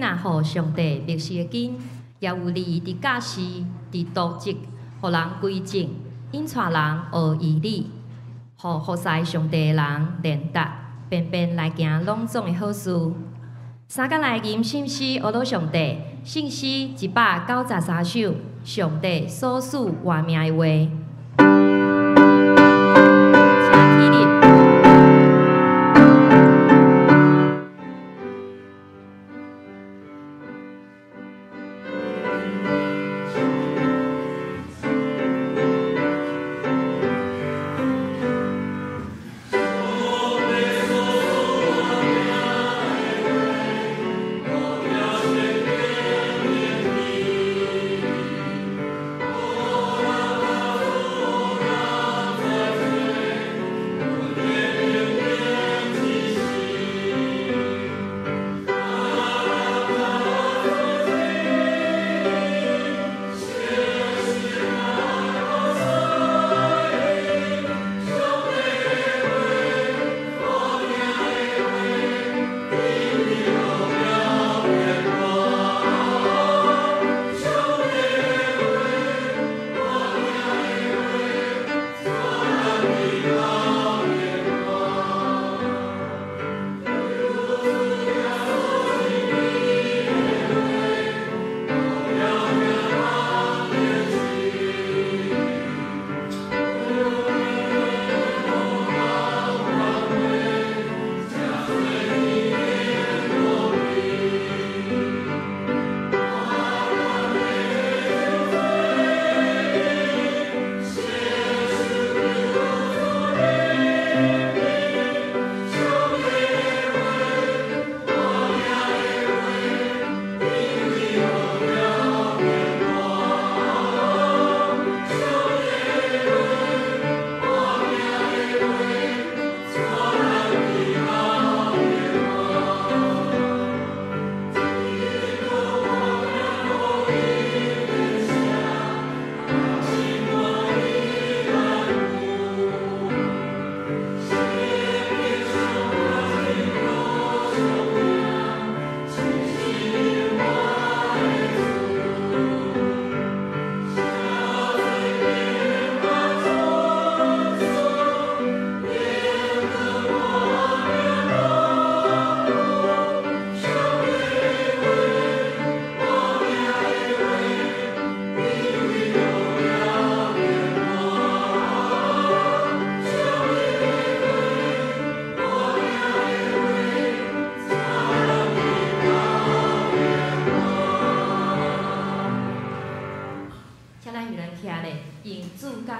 若互上帝默示的紧，也有利伫教示、伫道职，互人归正，引带人学义理，互服侍上帝的人练达，便便来行朗总的好事。三角来吟信诗学到上帝，信诗193首，上帝所赐活命的话。请起立。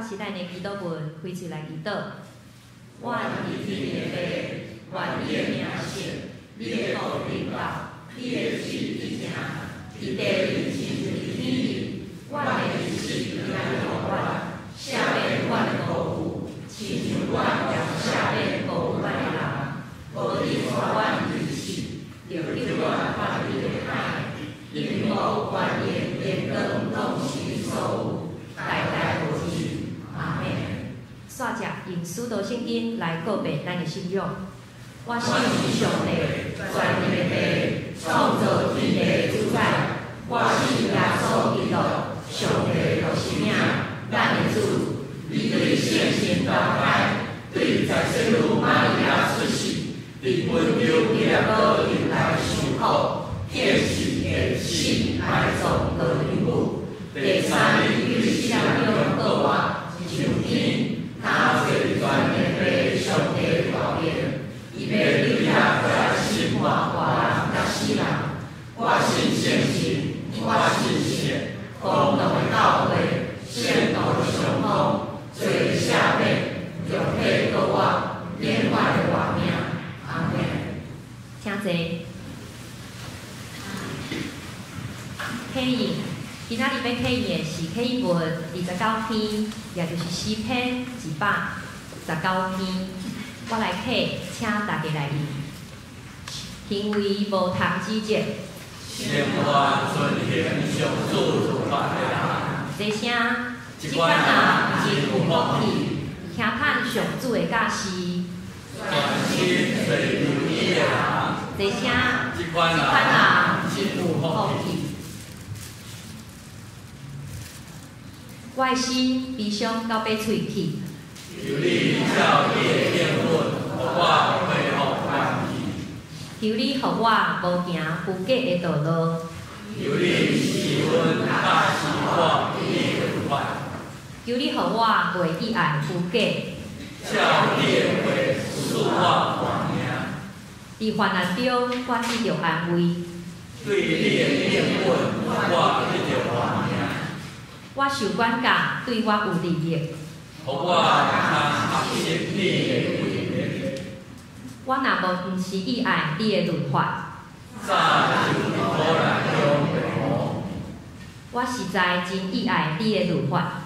期待的祈祷文，开始来祈祷。我伫天的父，愿你的名圣，你的国临到，你的旨意行，伫地里亲像伫天里。我的日子你来予我，赦免阮的过犯，亲像阮也赦免过犯的人。无你带阮离死，就叫阮发你的海，因我有愿意连根拢是所有，代代无尽。阿门。煞只用使徒圣经来告白咱的信仰。我信上帝，全能的地，创造天地的主宰。我信耶稣基督，上帝独生命，咱的主。你对圣神投胎，对在生女玛利亚出世，伫温柔彼拉多院内受苦，天死地死，埋葬到灵母。第三日与死人中倒活，上天，他做全能的上帝大名。伊要立约来审判活人甲死人。我信圣神，我信神，公道的教会，圣道的相通，罪赦免，肉体倒活，永远的活命。阿门。请坐。启应，今仔日要启应的是启应文29篇，也就是诗篇119篇。我来启，请大家来念。行为无通指责。先我遵行上主所发的人。这声，即款人真有福气，听盼上主的教示。专心随如意的人。这声，即款人进入后体。我的心悲伤到要喙齿，求你照你的应允，互我恢复元气。求你互我无行不假的道路，求你使阮大是我你的法。求你互我袂意爱不假，照你的话赐我光明。伫患难中我得到安慰，对你的应允，我得到光明。我受管教对我有利益，互我通学习你的规律。我若无毋是意爱你的律法，早就突然中被魔，我实在真意爱你的律法。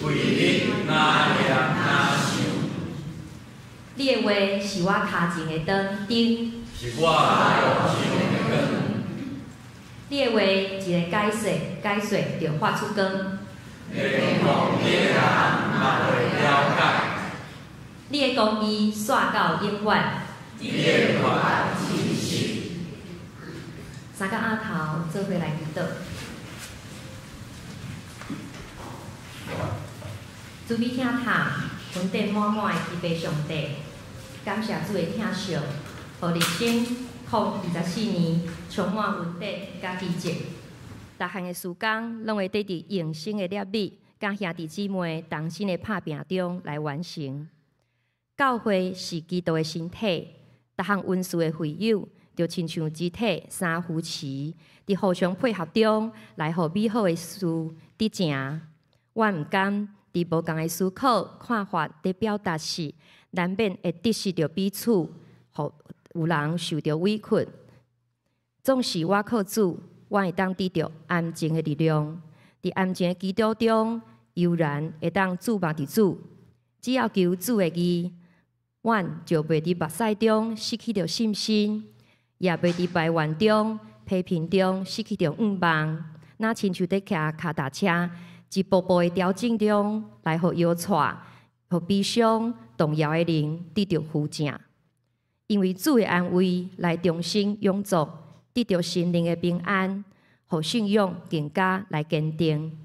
为你哪念哪想，你的话是我脚前的灯顶，是我路上的光。你的话一个解说就发出光。会望你的人嘛会了解，你的公义煞到永远。你的法真实。三个阿头做伙来祈祷。主必听他，魂殿满满的祈拜上帝，感谢主的听受，互人生24年充满恩典甲奇迹。逐项的事工拢会得伫永生的业力，甲兄弟姊妹同心的拍拼中来完成。教会是基督的身体，逐项恩赐的会友，就亲像肢体三扶持，伫互相配合中来互美好的事得成。我毋甘伫无共的思考看法伫表达时，难免会得失着彼此，互有人受着委屈。总是我靠主。我会当得到安静的力量，伫安静的基督中，悠然会当注目伫主。只要求主的义，阮就袂伫目屎中失去着信心，也袂伫排怨中、批评中失去着愿望。那亲像伫骑脚踏车，一步步的调整中来互摇拽，互悲伤动摇的灵得到扶正。因为主的安慰来重新永驻。得到心灵的平安，互信仰更加来坚定。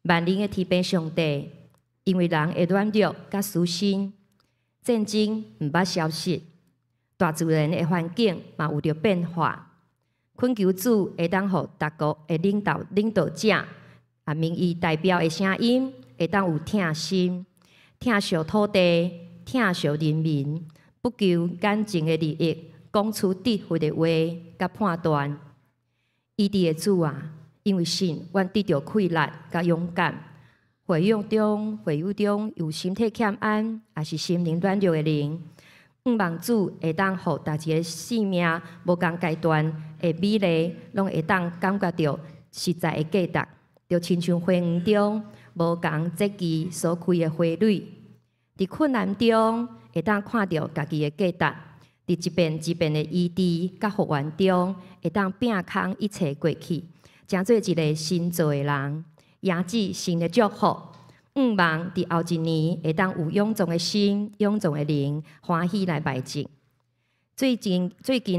万灵的天父上帝，因为人会软弱甲私心，战争毋捌消失，大自然的环境嘛有着变化。恳求主会当互各国的领导者，民意代表的声音会当有听心，听受土地，听受人民，不求眼前的利益。讲出智慧的话，甲判断。伊伫的主啊，因为信，阮得到气力甲勇敢。会友中有身体欠安，也是心灵软弱的人，望主会当互大家性命无共阶段的美丽，拢会当感觉到实在的价值，就亲像花园中无共节期所开的花蕊，伫困难中会当看到家己的价值。伫一遍一遍的医治甲复原中，会当摒空一切过去，成做一个新造的人，迎接新的祝福。望伫后一年会当有勇壮的心、勇壮的灵，欢喜来拜祭。最近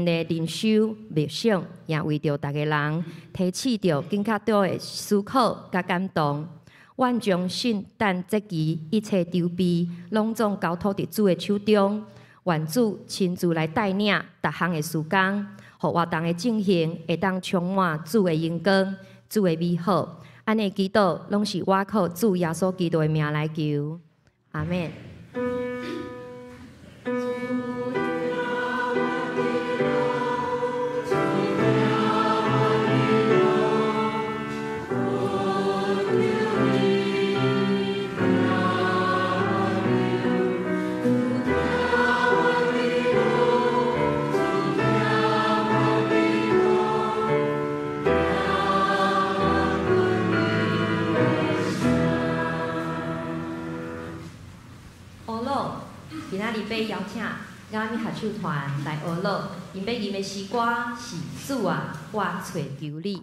的灵修默想，也为着逐个人提起着更较多的思考甲感动。阮将圣诞节期一切筹备，拢总交托伫主的手中。愿主亲自来带领逐项的事工，互活动的进行会当充满主的荣光、主的美好。安尼祈祷，拢是我靠主耶稣基督的名来求，阿们。今仔日要邀请雅米合唱团来学乐，因要吟的诗歌是《主啊，我找求你》。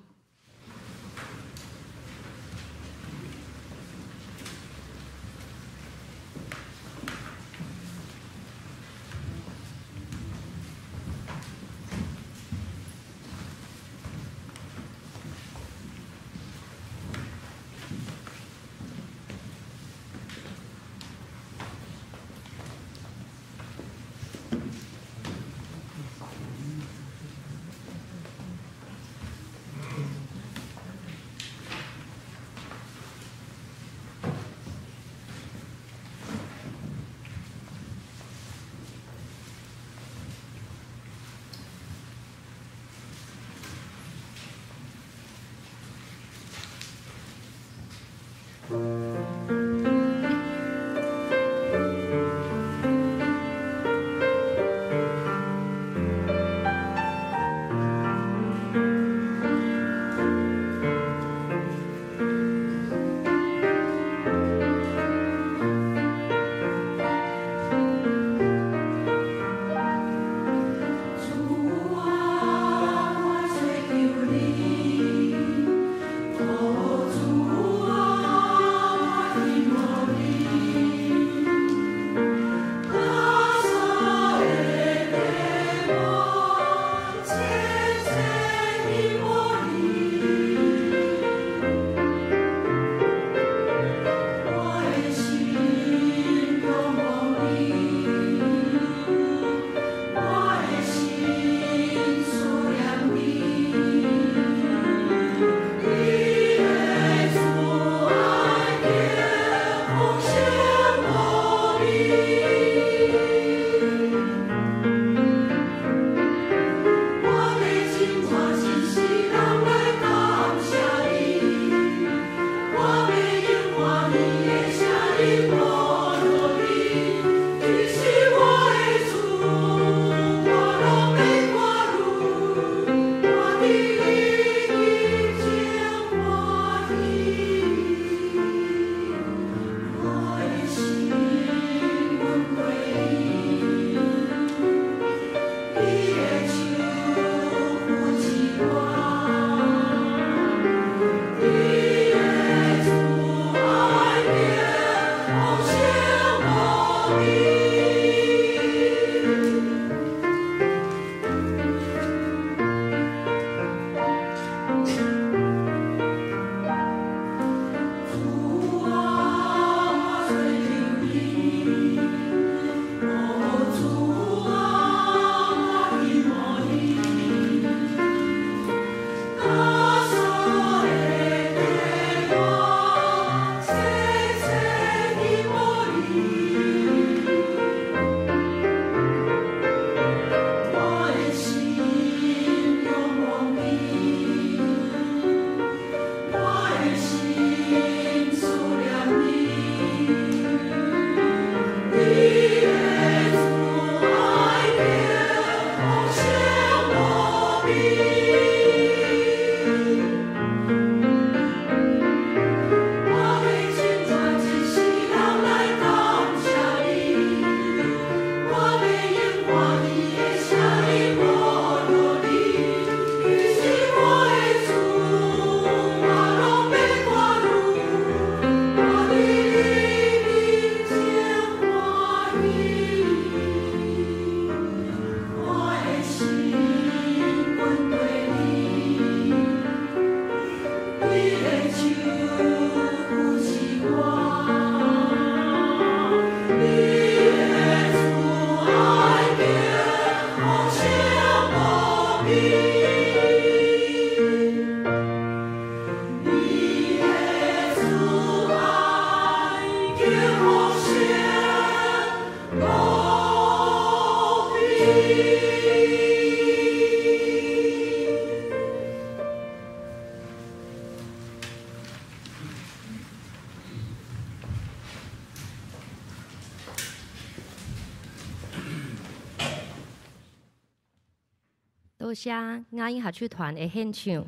多谢雅音合唱团的献唱，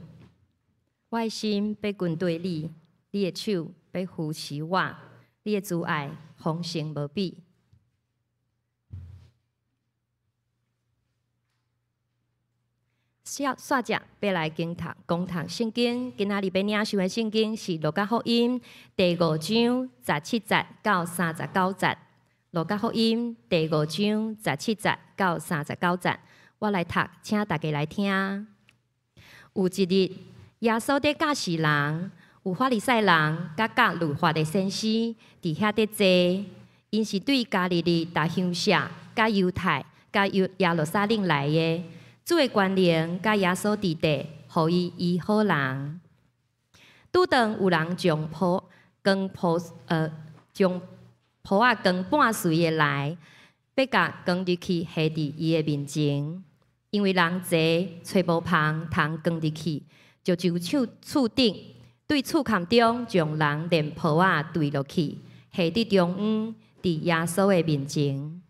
我的心要跟对你，你的手要扶持我，你的慈爱丰盛无比。煞只要来公读圣经，今仔日要领受的圣经是《路加福音》第5章17节到39节。路加福音第5章17节到39节。我来读，请大家来听。有一日，耶稣在教示人，有法利赛人甲教律法的先师伫遐伫坐，因是对加利利大乡舍、甲犹太、甲耶路撒冷来的。主的权能甲耶稣伫地，互伊医好人。拄当有人将将袍仔光半碎的来，要甲光入去下伫伊的面前。因为人济，找无旁通光入去，就厝顶对厝坎中将人连袍仔坠落去，下伫中央，伫耶稣的面前。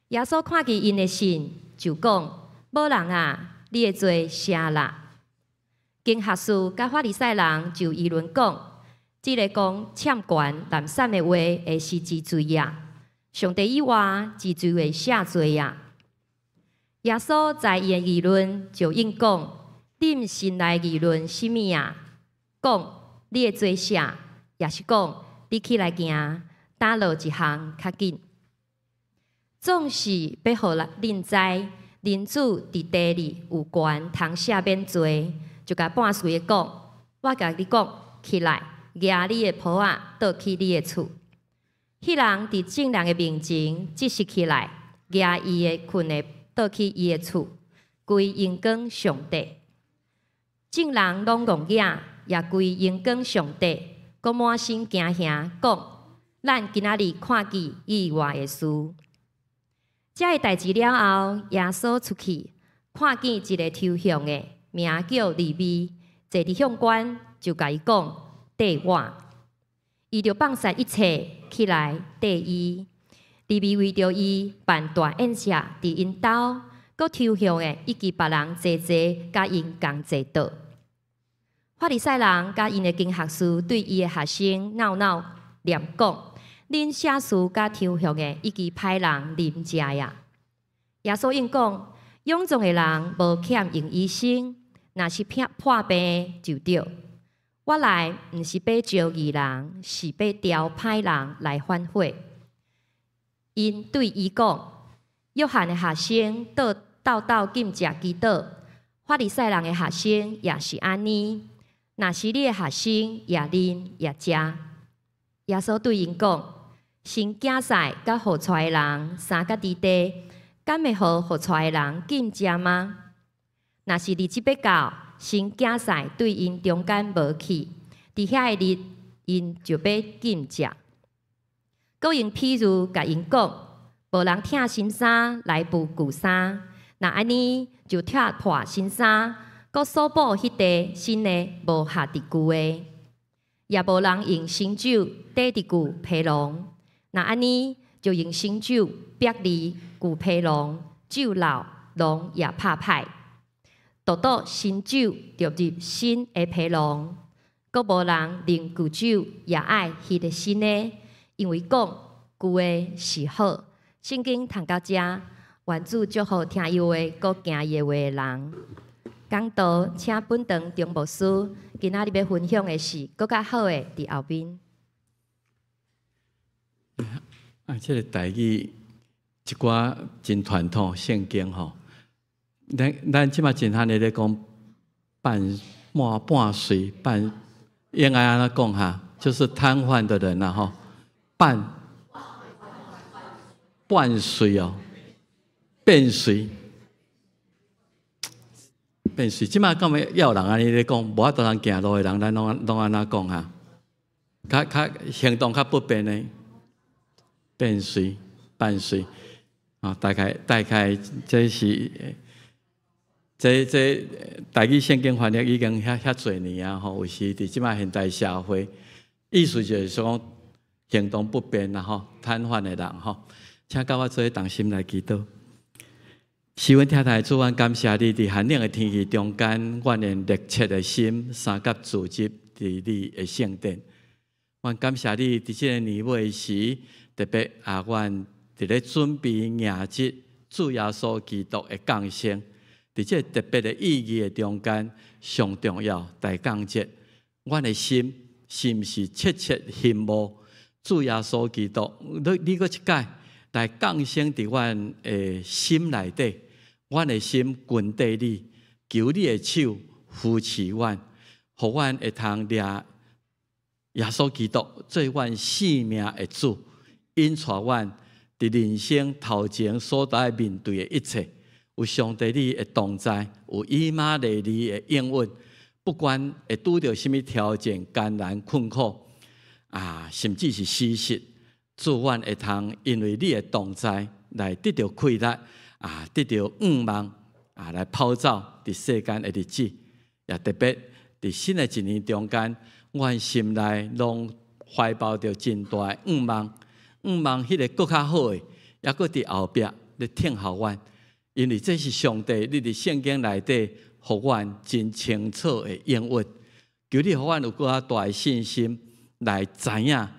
耶稣看见因的信，就讲：某人啊，你的罪赦啦。经学士甲法利赛人就议论讲，即个讲欠权滥散的话，会是治罪呀？上帝以外，治罪会赦罪呀？耶稣在伊的议论就应讲：你毋信来议论什么啊？讲你的罪赦，也是讲你起来行，打落一项较紧。总是要互恁知，恁主伫地里有权通赦免罪，就甲半碎的讲：我甲你讲，起来，举你的袍仔，倒去你的厝。迄人伫众人的面前，即时起来，举伊的困的。倒去伊的厝，归荣光上帝。众人拢戆耳，也归荣光上帝，阁满心惊吓，讲：咱今仔日看见意外的事。这个代志了后，耶稣出去，看见一个抽象的，名叫利未，坐伫向官，就甲伊讲：缀我。伊就放下一切，起来缀伊。利未为着伊办大宴席伫因兜，阁抽象的以及别人坐甲因共坐倒。法利赛人甲因的经学士对伊的学生闹念讲：恁写书甲抽象的以及歹人啉食呀。耶稣应讲：勇壮的人无欠用医生，若是破病就对。我来毋是要招义人，是要调歹人来反悔。因对伊讲：约翰的学生斗禁食祈祷，法利赛人的学生也是安尼。若是你的学生也啉也食。耶稣对因讲：先竞赛甲互出的人三甲伫地，敢会互出的人禁食吗？若是日子要到，先竞赛对因中间无去，伫遐的日因就要禁食。佫用譬如甲因讲：无人拆新衫来补旧衫，那安尼就拆破新衫，佫锁补迄块新的无下伫旧的。也无人用新酒缀伫旧皮囊，那安尼就用新酒别离旧皮囊，酒老囊也拍歹。倒新酒着入新的皮囊，佫无人啉旧酒也爱迄个新的，因为讲旧的是好。圣经读到这，愿主祝福听伊话、佮行伊话的人。讲道，请本堂中牧师今仔日要分享的是更较好的伫后面。这个台语一寡真传统圣经吼，咱即马真罕咧讲半岁半，应该安怎讲哈？就是瘫痪的人啦吼，半岁哦，变岁。变水，即马敢要有人安尼咧讲，无法度通行路的人，咱拢安怎讲哈？较行动较不便的，变水、半水啊，大概这是这台语圣经翻译已经遐侪年啊吼，有时伫即马现代社会，意思就是说行动不便啦吼，瘫痪的人吼，请甲我做同心来祈祷。是阮听台主，阮感谢你伫寒冷的天气中间，阮用热切的心三甲自入伫你的圣殿。阮感谢你伫这个年尾时，特别阮伫咧准备迎接主耶稣基督的降生。伫这特别的意义的中间，上重要大降节，阮的心是毋是切切羡慕主耶稣基督？你搁一解来降生伫阮的心内底。阮的心grund地你，求你的手扶持阮，互阮会通掠耶稣基督做阮性命的主，引带阮伫人生头前所在面对的一切，有上帝你的同在，有以马内利的应允，不管会拄着什么条件艰难困苦甚至是死失，主阮会通因为你的同在来得到快乐。得到愿望来跑走伫世间的日子，也特别伫新的一年中间，阮心内拢怀抱着真大的愿望，迄个更较好的，也搁伫后壁咧听候阮，因为这是上帝你伫圣经内底，互阮真清楚的应允。求你互阮有更较大的信心，来知影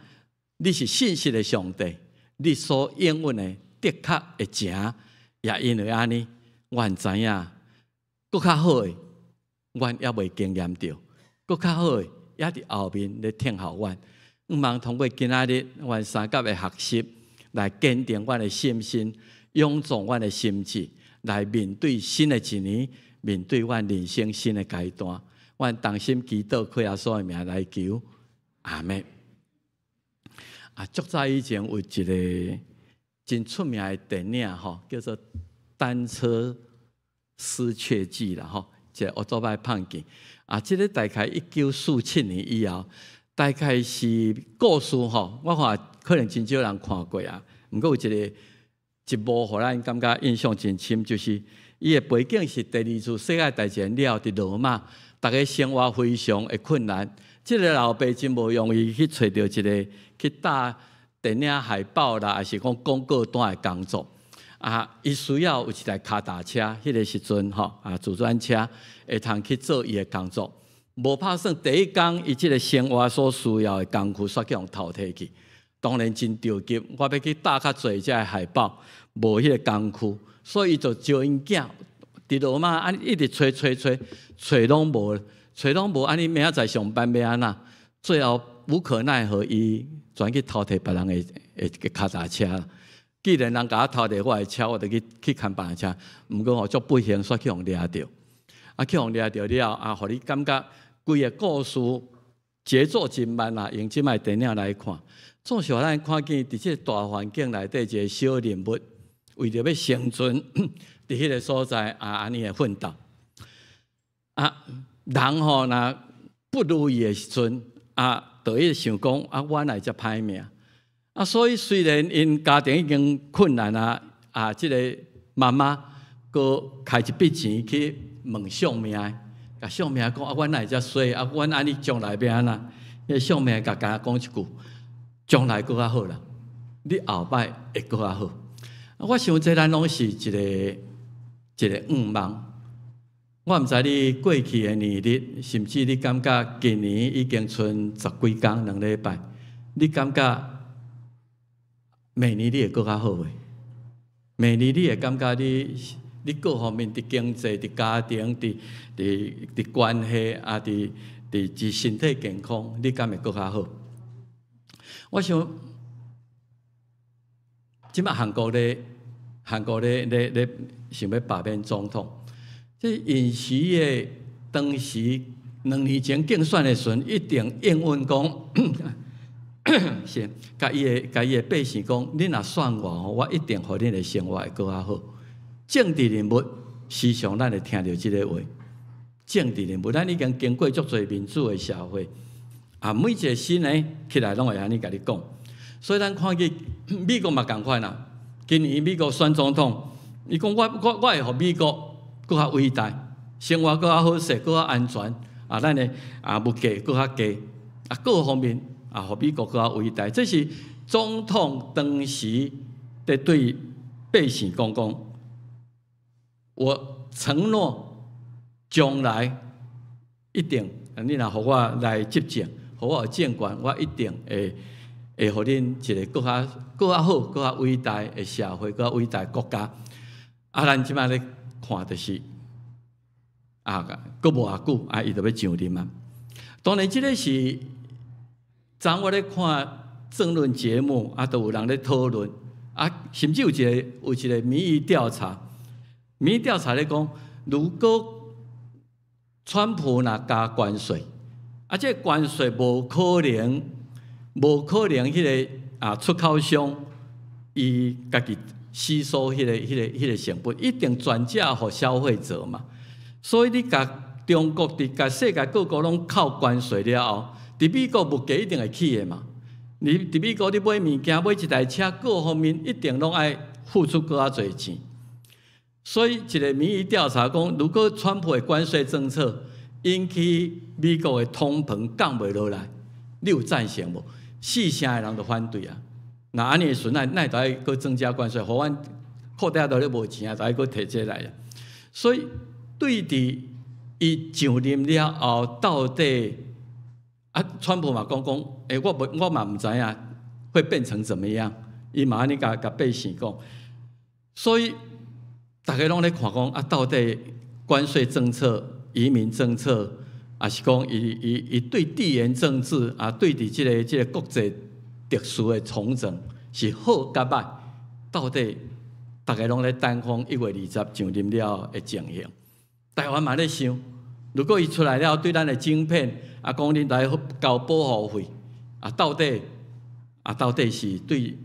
你是信实的上帝，你所应允的的确会成。也因为安尼，阮知影，搁较好的，阮也未经验到；搁较好的，也伫后面咧听候阮。望通过今仔日阮三甲的学习，来坚定阮的信心，勇壮阮的心智，来面对新的一年，面对阮人生新的阶段。阮同心祈祷，靠耶稣的名来求，阿门。足早以前有一个真出名的电影吼，叫做《单车失窃记》啦吼，一个乌祖歹判件这个大概1947年以后，大概是故事吼，我看可能真少人看过不过有一幕，互咱感觉印象真深，就是伊的背景是第二次世界大战了，伫罗马，大家生活非常的困难。这个老爸真无容易去找到一个去打电影海报啦，还是讲广告单的工作伊需要有一台脚踏车，迄个时阵自转车会通去做伊的工作。无拍算第一天，伊即个生活所需要的工具煞去用淘汰去，当然真着急。我要去打较侪只海报，无迄个工具，所以伊就招因囝伫罗马一直找拢无，安尼明仔载上班要安那？最后无可奈何，伊转去淘汰别人的脚踏车。既然人甲我淘汰我的车，我就去牵别人车。毋过足不幸，煞去互掠着。去互掠着了互你感觉规个故事节奏真慢用即摆电影来看，总是互咱看见伫即个大环境内底一个小人物，为着要生存，伫迄个所在安尼的奋斗。人若不如意的时阵就一直想讲我哪会遮歹命所以虽然因家庭已经困难即个妈妈佫开一笔钱去问相命，甲相命讲阮哪会遮衰阮安尼将来要安怎？迄个相命甲讲一句，将来佫较好啦，你后摆会佫较好。我想这咱拢是一个愿望。我毋知你过去的年日，甚至你感觉今年已经剩10几天2礼拜，你感觉明年你会佫较好诶？明年你会感觉你各方面伫经济、伫家庭、伫关系伫身体健康，你敢会佫较好？我想，即摆韩国咧韩国咧想要罢免总统。这尹锡悦当时2年前竞选的时阵，一定应允讲，是甲伊的百姓讲，恁若选我，我一定互恁的生活会更较好。政治人物时常咱会听到即个话。政治人物，咱已经经过足侪民主的社会，每一个新的起来拢会安尼甲你讲。所以咱看见美国嘛共款啦。今年美国选总统，伊讲我会互美国更较伟大，生活更较好势，更较安全。咱的物价更较低，各方面互美国更较伟大。这是总统当时在对百姓讲，我承诺。将来一定，你若互我来执政，互我有政权，我一定会互恁一个更较好、更较伟大的社会、更较伟大的国家。咱即摆咧看就是佫无偌久，伊就要上任啊。当然，即个是昨我咧看政论节目，都有人咧讨论，甚至有一个民意调查，民意调查咧讲，如果川普若加关税，这关税无可能，迄个出口商伊家己吸收迄个成本，一定转嫁互消费者嘛。所以你甲中国甲世界各国拢靠关税了后，伫美国物价一定会起的嘛。你伫美国你买物件，买一台车，各方面一定拢爱付出更较侪钱。所以，一个民意调查讲，如果川普的关税政策引起美国的通膨降袂落来，你有赞成无？4成的人都反对啊！那安尼的时阵，咱就爱搁增加关税，互阮裤袋都咧无钱啊，就爱搁摕这来啊。所以，对伫伊上任了后，到底川普嘛讲，我嘛唔知影会变成怎么样？伊嘛安尼甲百姓讲，所以。大家拢咧看讲到底关税政策、移民政策，是讲伊对地缘政治对伫即个国际特殊的重整是好甲歹？到底大家拢咧等看1月20上任了的情形。台湾嘛咧想，如果伊出来了，对咱的晶片讲恁来交保护费到底是对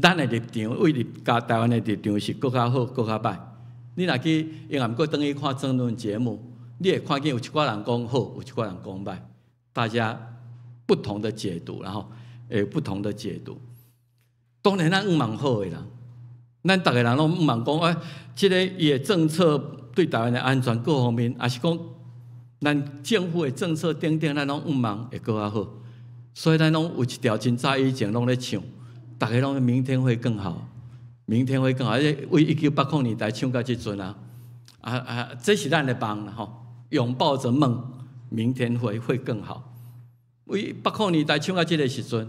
咱的立场，为加台湾的立场是更较好，更较歹？你若去永暗阁等去看争论节目，你会看见有一寡人讲好，有一寡人讲歹，大家不同的解读，然后不同的解读。当然咱望好的啦，咱逐个人拢望讲，即个伊的政策对台湾的安全各方面，也是讲咱政府的政策等等，咱拢望会更较好。所以咱拢有一条真早以前拢咧唱，逐个拢明天会更好。明天会更好，为1980年代唱到即阵这是咱的梦啦吼，拥抱着梦，明天会更好。为80年代唱到即个时阵，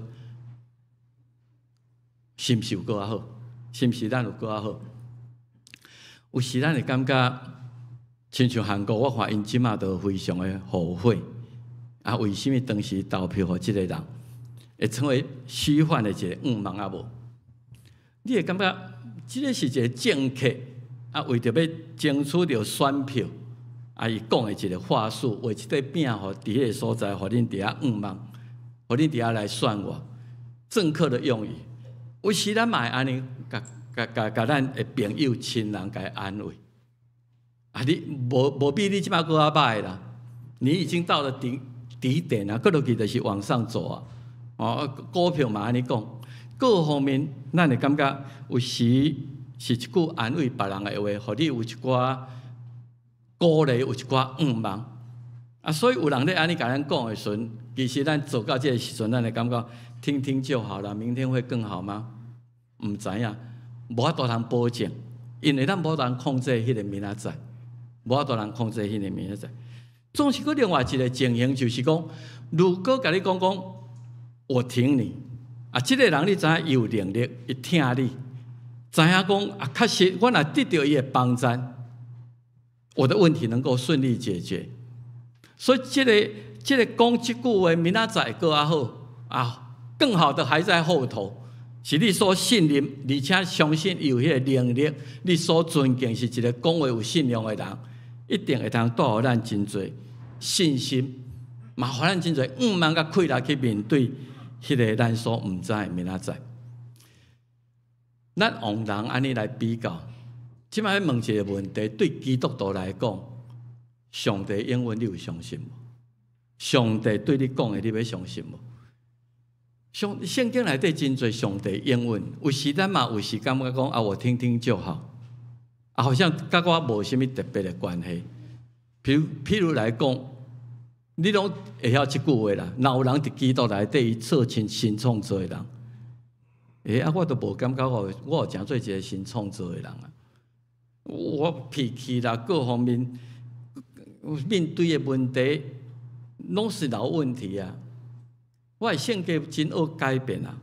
是毋是有更好？是毋是咱有更好？有时咱会感觉，亲像韩国，我看因即马都非常的后悔为什么当时投票予即个人，会成为虚幻的一个梦无？你会感觉，这个是一个政客为着要争取到选票伊讲的一个话术，画一块饼伫迄个所在，互恁伫遐望，互恁伫遐来选我。政客的用语，有时咱嘛会安尼，甲咱的朋友、亲人甲安慰。你无比你即摆搁较歹啦，你已经到了底点啊，搁落去就是往上走股票嘛安尼讲。各方面，咱会感觉有时是一句安慰别人的话，互你有一寡鼓励，有一寡望所以有人咧安尼甲咱讲的时阵，其实咱走到这个时阵，咱会感觉听听就好了，明天会更好吗？唔知影，无法度通保证，因为咱无法度控制迄个明仔载，无法度通控制迄个明仔载。总是个另外一个情形，就是讲，如果甲你讲我挺你。这个人你知影伊有能力，伊听你，知影讲确实我若得到伊的帮赞，我的问题能够顺利解决。所以这个讲即句话，明仔载更较好更好的还在后头。是你所信任，而且相信伊有迄个能力，你所尊敬是一个讲话有信用的人，一定会通带予咱真侪信心，嘛，互咱真侪慢甲气力去面对迄个咱所毋知的明仔载。咱往人安尼来比较，即摆问一个问题：对基督徒来讲，上帝应允你有相信无？上帝对你讲的，你要相信无？圣经内底真侪上帝应允，有时咱嘛有时感觉讲啊，我听听就好，啊，好像甲我无啥物特别的关系。譬如来讲，你拢会晓即句话啦。若有人伫基督内底伊做新创造的人，啊，我都无感觉我有诚做一个新创造的人啊。我脾气啦，各方面面对的问题，拢是老问题啊。我的性格真好改变啊！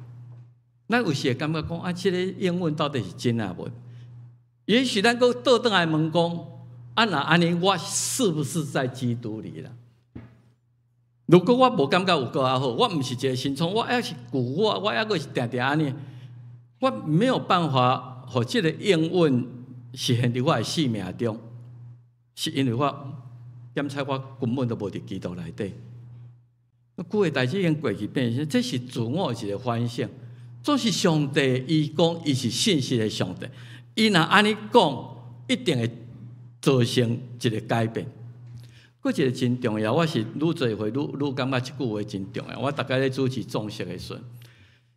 咱有时会感觉讲啊，这个应允到底是真啊无？也许咱搁倒转来问讲，啊那安尼我是不是在基督里啦？如果我无感觉有够好，我毋是一个新创，我还是旧我还阁是定定安尼，我没有办法互这个应允实现伫我的生命中，是因为我检测我根本都无伫基督内底。旧个代志已经过去变成，这是自我一个反省。总是上帝，伊讲伊是信实的上帝，伊若安尼讲，一定会造成一个改变。佫一个真重要，我是愈做会愈感觉即句话真重要。我大概咧主持葬式的时阵，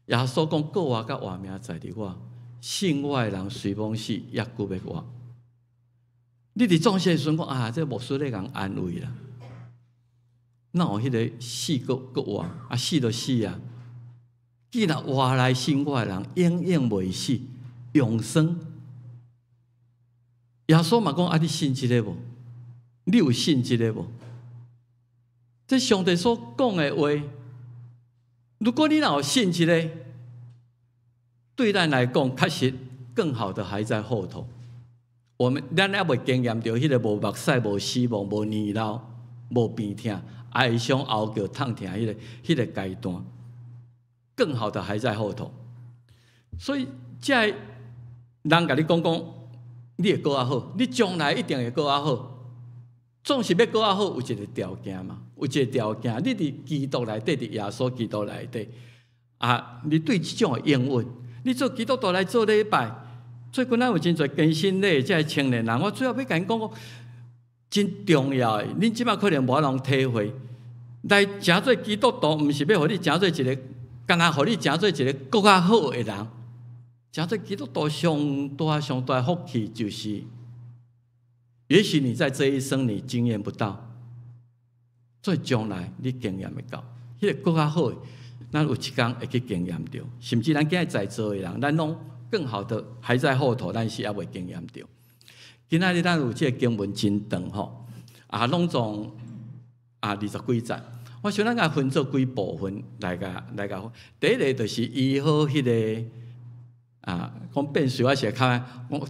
耶稣讲：“过活甲活命在伫我，信我的人随风死，也顾要活。”你伫葬式的时阵讲啊，这牧师咧共安慰啦。哪有迄个死搁活啊？死就死啊！既然活来信我的人，永远袂死，永生。耶稣嘛讲啊，你信这个无？你有信这个无？这上帝所讲的话，如果你若有信这个，对咱来讲，确实更好的还在后头。咱还未经验到迄个无目屎、无死亡、无年老、无病痛。哀伤、拗叫、痛疼，迄个阶段，更好的还在后头。所以，这人甲你讲，你会过较好，你将来一定会过较好。总是要过较好，有一个条件嘛，有一个条件，你伫基督内底，伫耶稣基督内底啊，你对这种的应允，你做基督徒来做礼拜，最近咱有真侪更新礼，这青年人，我最后要甲因讲。真重要的，恁即摆可能无法通体会，来诚做基督徒，毋是要互你诚做一个，干那互你诚做一个更较好的人。诚做基督徒上大的福气就是，也许你在这一生你经验不到，所以将来你经验会到，迄个更较好的，咱有一天会去经验到，甚至咱今日在座的人，咱拢更好的还在后头，但是还未经验到。今仔日咱有这个经文真长吼，拢总20几节，我想咱甲分做几部分来甲。第一个就是医好迄个讲变水，我是较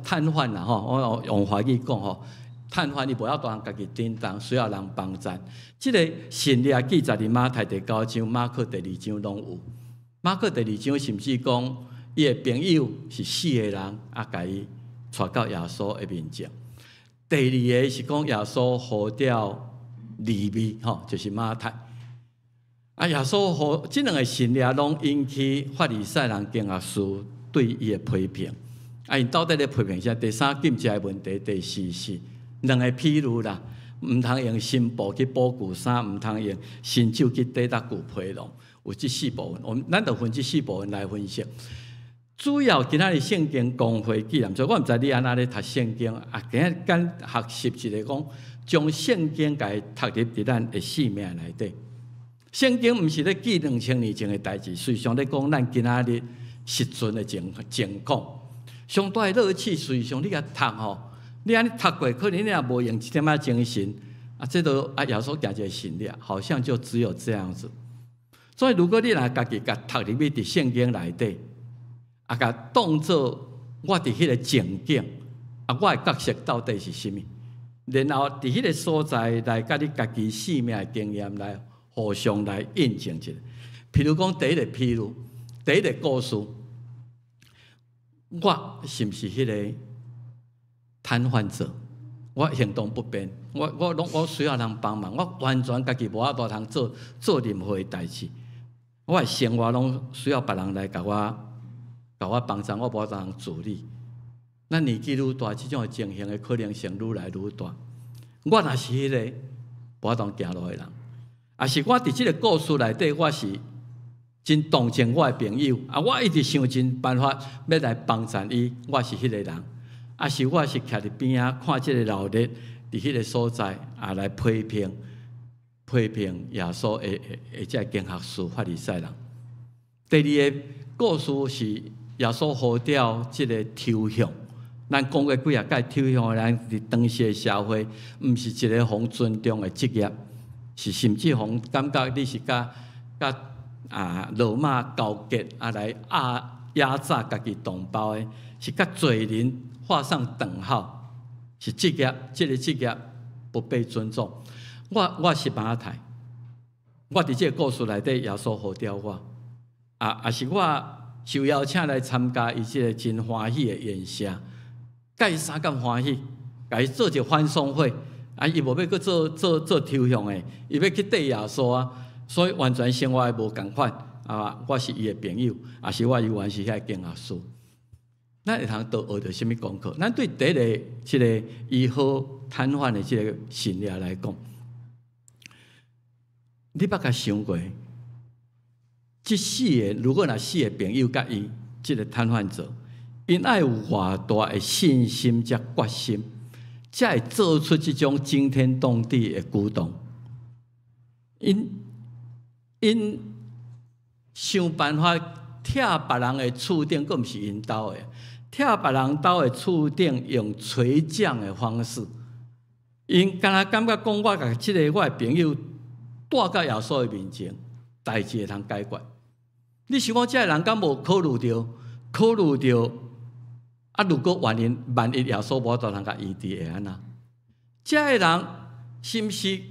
瘫痪啦吼，我用华语讲吼，瘫痪你不要当家己担当，需要人帮赞。这个神历记载伫马太第9章、马可第2章拢有。马可第2章甚至讲伊的朋友是4个人，甲伊带到耶稣的面前。第二个是讲耶稣呼召利未，就是马太。耶稣呼这两个神例拢引起法利赛人经学士对伊的批评。因到底咧批评啥？第三禁食的问题，第四是两个譬如啦，唔通用新布去补旧衫，唔通用新酒去抵搭旧皮囊。有这4部分，咱就分这4部分来分析。主要今仔日圣经公会纪念，所以我毋知你安那咧读圣经，今仔跟学习一个讲，将圣经家读入伫咱的生命内底。圣经毋是咧记2000年前的代志，实际上咧讲咱今仔日实存的情况。上大的乐趣，实际上你甲读吼，你安尼读过，可能你也无用一点仔精神，这都耶稣行一个神力，好像就只有这样子。所以如果你若家己甲读入去伫圣经内底，甲当作我伫迄个情景，我的角色到底是甚物？然后伫迄个所在来甲你家己生命的经验来互相来印证一下。譬如讲第一个故事，我是毋是迄个瘫痪者？我行动不便，我需要人帮忙，我完全家己无法度通做任何代志。我的生活拢需要别人来甲我帮助，我无法度通自理。咱年纪愈大，即种情形的可能性愈来愈大。我若是迄个无法度行路的人，也是我伫即个故事内底，我是真同情我的朋友，我一直想尽办法要来帮助伊，我是迄个人。是我是徛伫边仔看即个老日伫迄个所在，来批评耶稣的即个经学士法利赛人。第二个故事是耶稣呼召即个抽象，咱讲过几啊届抽象的人伫当时的社会，毋是一个互尊重的职业，是甚至互感觉你是甲罗马高洁来压榨家己同胞的，是甲罪人画上等号，是职业，这个职业不被尊重。我是马太，我伫这个故事内底，耶稣呼召我，也是我受邀请来参加伊这个真欢喜的宴席，甲伊相咁欢喜，甲伊做一个欢送会，伊无要去做抽象的，伊要去缀耶稣所以完全生活的无共款我是伊的朋友，也是我原是遐经学士。咱会通都学到什么功课？咱对第一个即个医好瘫痪的即个信仰来讲，你捌甲想过，即四个如果四个朋友甲伊即个瘫痪者，因爱有偌大的信心加决心，才会做出即种惊天动地的举动。因想办法拆别人的厝顶，佫毋是因兜的。拆别人兜的厝顶，用垂降的方式，因敢若感觉讲，我甲即个我的朋友带到耶稣的面前，代志会通解决。你想讲，这个人敢无考虑到？如果万一耶稣无法度通甲医治，会安那？这个人是毋是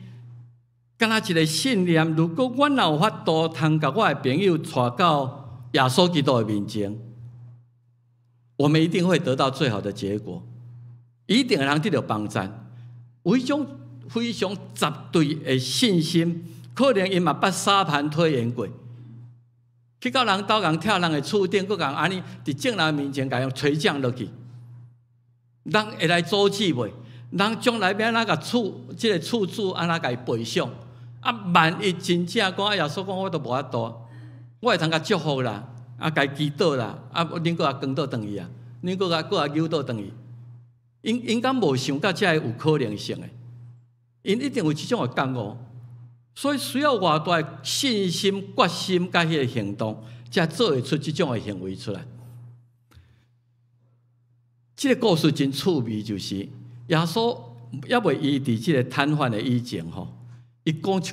敢若一个信念？如果我若有法度通甲我的朋友带到耶稣基督的面前，我们一定会得到最好的结果，一定会通得到帮助。有一种非常绝对的信心，可能因嘛捌沙盘推演过，去到人兜人跳人的厝顶，佮人安尼伫众人面前甲用垂降落去，人会来阻止袂？人将来要安怎甲即个厝主安怎甲伊赔偿？万一真正讲耶稣讲我都无法度，我会通甲祝福啦。甲伊祈祷啦，恁搁更倒转去恁搁扭倒转去，因敢无想到这有可能性的，因一定有这种的感悟，所以需要偌大的信心、决心甲迄个行动，才做会出这种的行为出来。这个故事真趣味，就是耶稣也未医治这个瘫痪的以前伊讲一句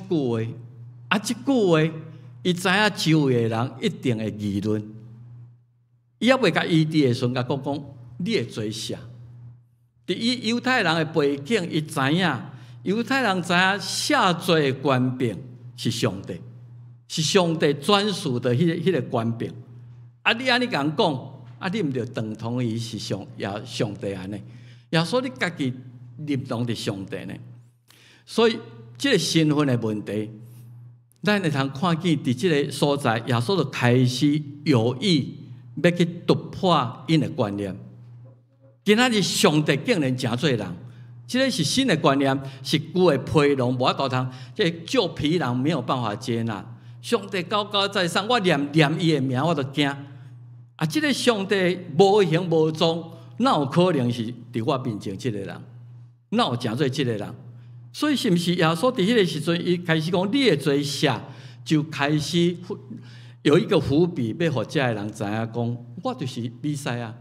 话，这句话。伊知影周围的人一定会议论，伊还未甲医治的时阵，甲讲你会做啥？伫伊犹太人的背景，伊知影犹太人知影下罪的权柄是上帝，是上帝专属的迄个权柄。你安尼甲人讲，你毋着等同于是上帝安尼？耶稣你家己认同伫上帝呢？所以这个身份的问题。咱会通看见，伫即个所在，耶稣就开始有意要去突破因的观念。今仔日上帝竟然真做人，这个是新的观念，是旧的批容，无法度通，这旧皮人没有办法接纳。上帝高高在上，我念伊的名，我就惊。这个上帝无形无踪，哪有可能是伫我面前这个人？哪有真做这个人？所以是毋是耶稣伫迄个时阵，伊开始讲你会做啥，就开始有一个伏笔，要互遮个人知影讲，我就是弥赛亚，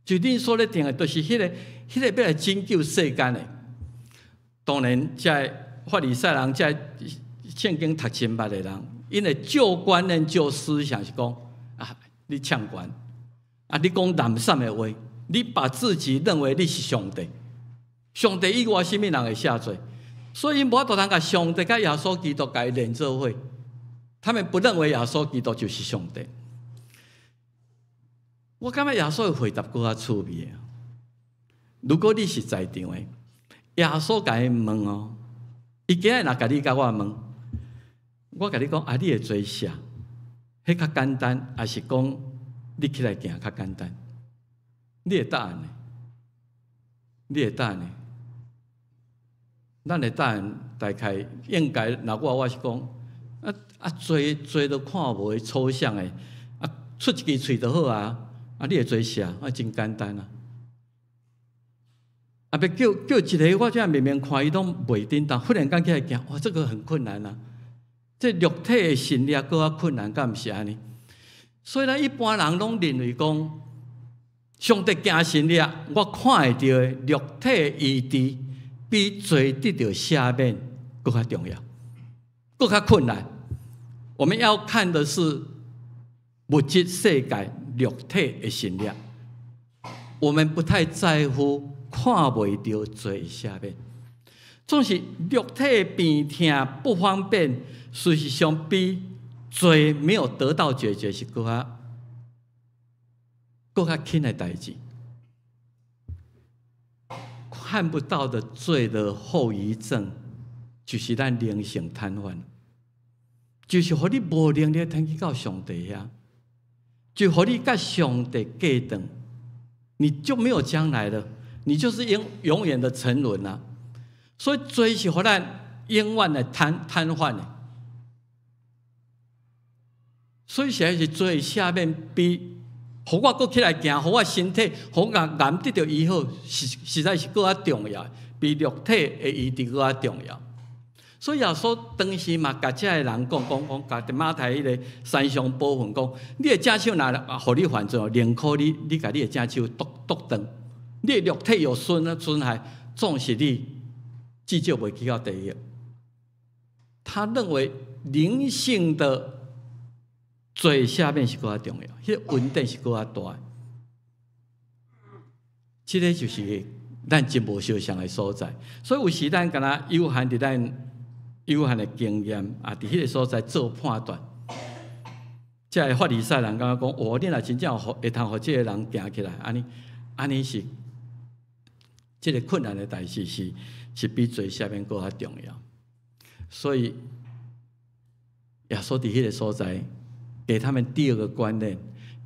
就恁所咧定的，就是迄个要来拯救世间的。当然，遮法利赛人，遮圣经读真捌的人，因为旧观念、旧思想是讲你抢权你讲懒散的话，你把自己认为你是上帝，上帝以外，什么人会下罪？所以无法度通甲上帝甲耶稣基督甲伊连做伙，他们不认为耶稣基督就是上帝。我感觉耶稣的回答更较趣味啊！如果你是在场的，耶稣甲伊问哦，伊今日若甲你甲我问，我甲你讲啊，你会做啥？迄较简单，还是讲你起来行较简单？你会答案呢？你会答案呢？咱的答案大概应该，若我是讲做都看无抽象的，出一支喙就好啊！你会做啥？真简单啊！要叫一个，我这样明明看伊拢袂叮当，忽然间起来行，哇，这个很困难啊！这肉体的心力更较困难，敢毋是安尼？所以咱一般人拢认为讲，上帝行神力，我看会到的肉体的医治，比罪得到赦免更较重要，更较困难。我们要看的是物质世界肉体的神力，我们不太在乎看袂到罪赦免。总是肉体病痛不方便，事实上比罪没有得到解决是更较轻的代志。看不到的罪的后遗症，就是咱灵性瘫痪，就是互你无能力通去到上帝遐，就互你甲上帝隔断，你就没有将来了，你就是永远的沉沦啊！所以罪是互咱永远的瘫痪的。所以现在是罪下面比互我搁起来行，互我身体，互我癌得到医好，实在是更加重要，比肉体的医治更加重要。所以耶稣当时嘛，甲这个人讲，甲马太迄个山上部分讲，你的正手若互你犯罪，宁可你甲你的正手剁断，你的肉体有损害，总是你至少袂去到地狱。他认为灵性的罪下面是更加重要，迄个稳定是更加大。这个就是咱真无相像的所在。所以有时咱敢若有限伫咱有限的经验啊，伫迄个所在做判断。这个法利赛人感觉讲，哦，你若真正会通互这个人行起来，安尼是这个困难的代志是比罪下面更加重要。所以耶稣伫迄个所在，给他们第二个观念：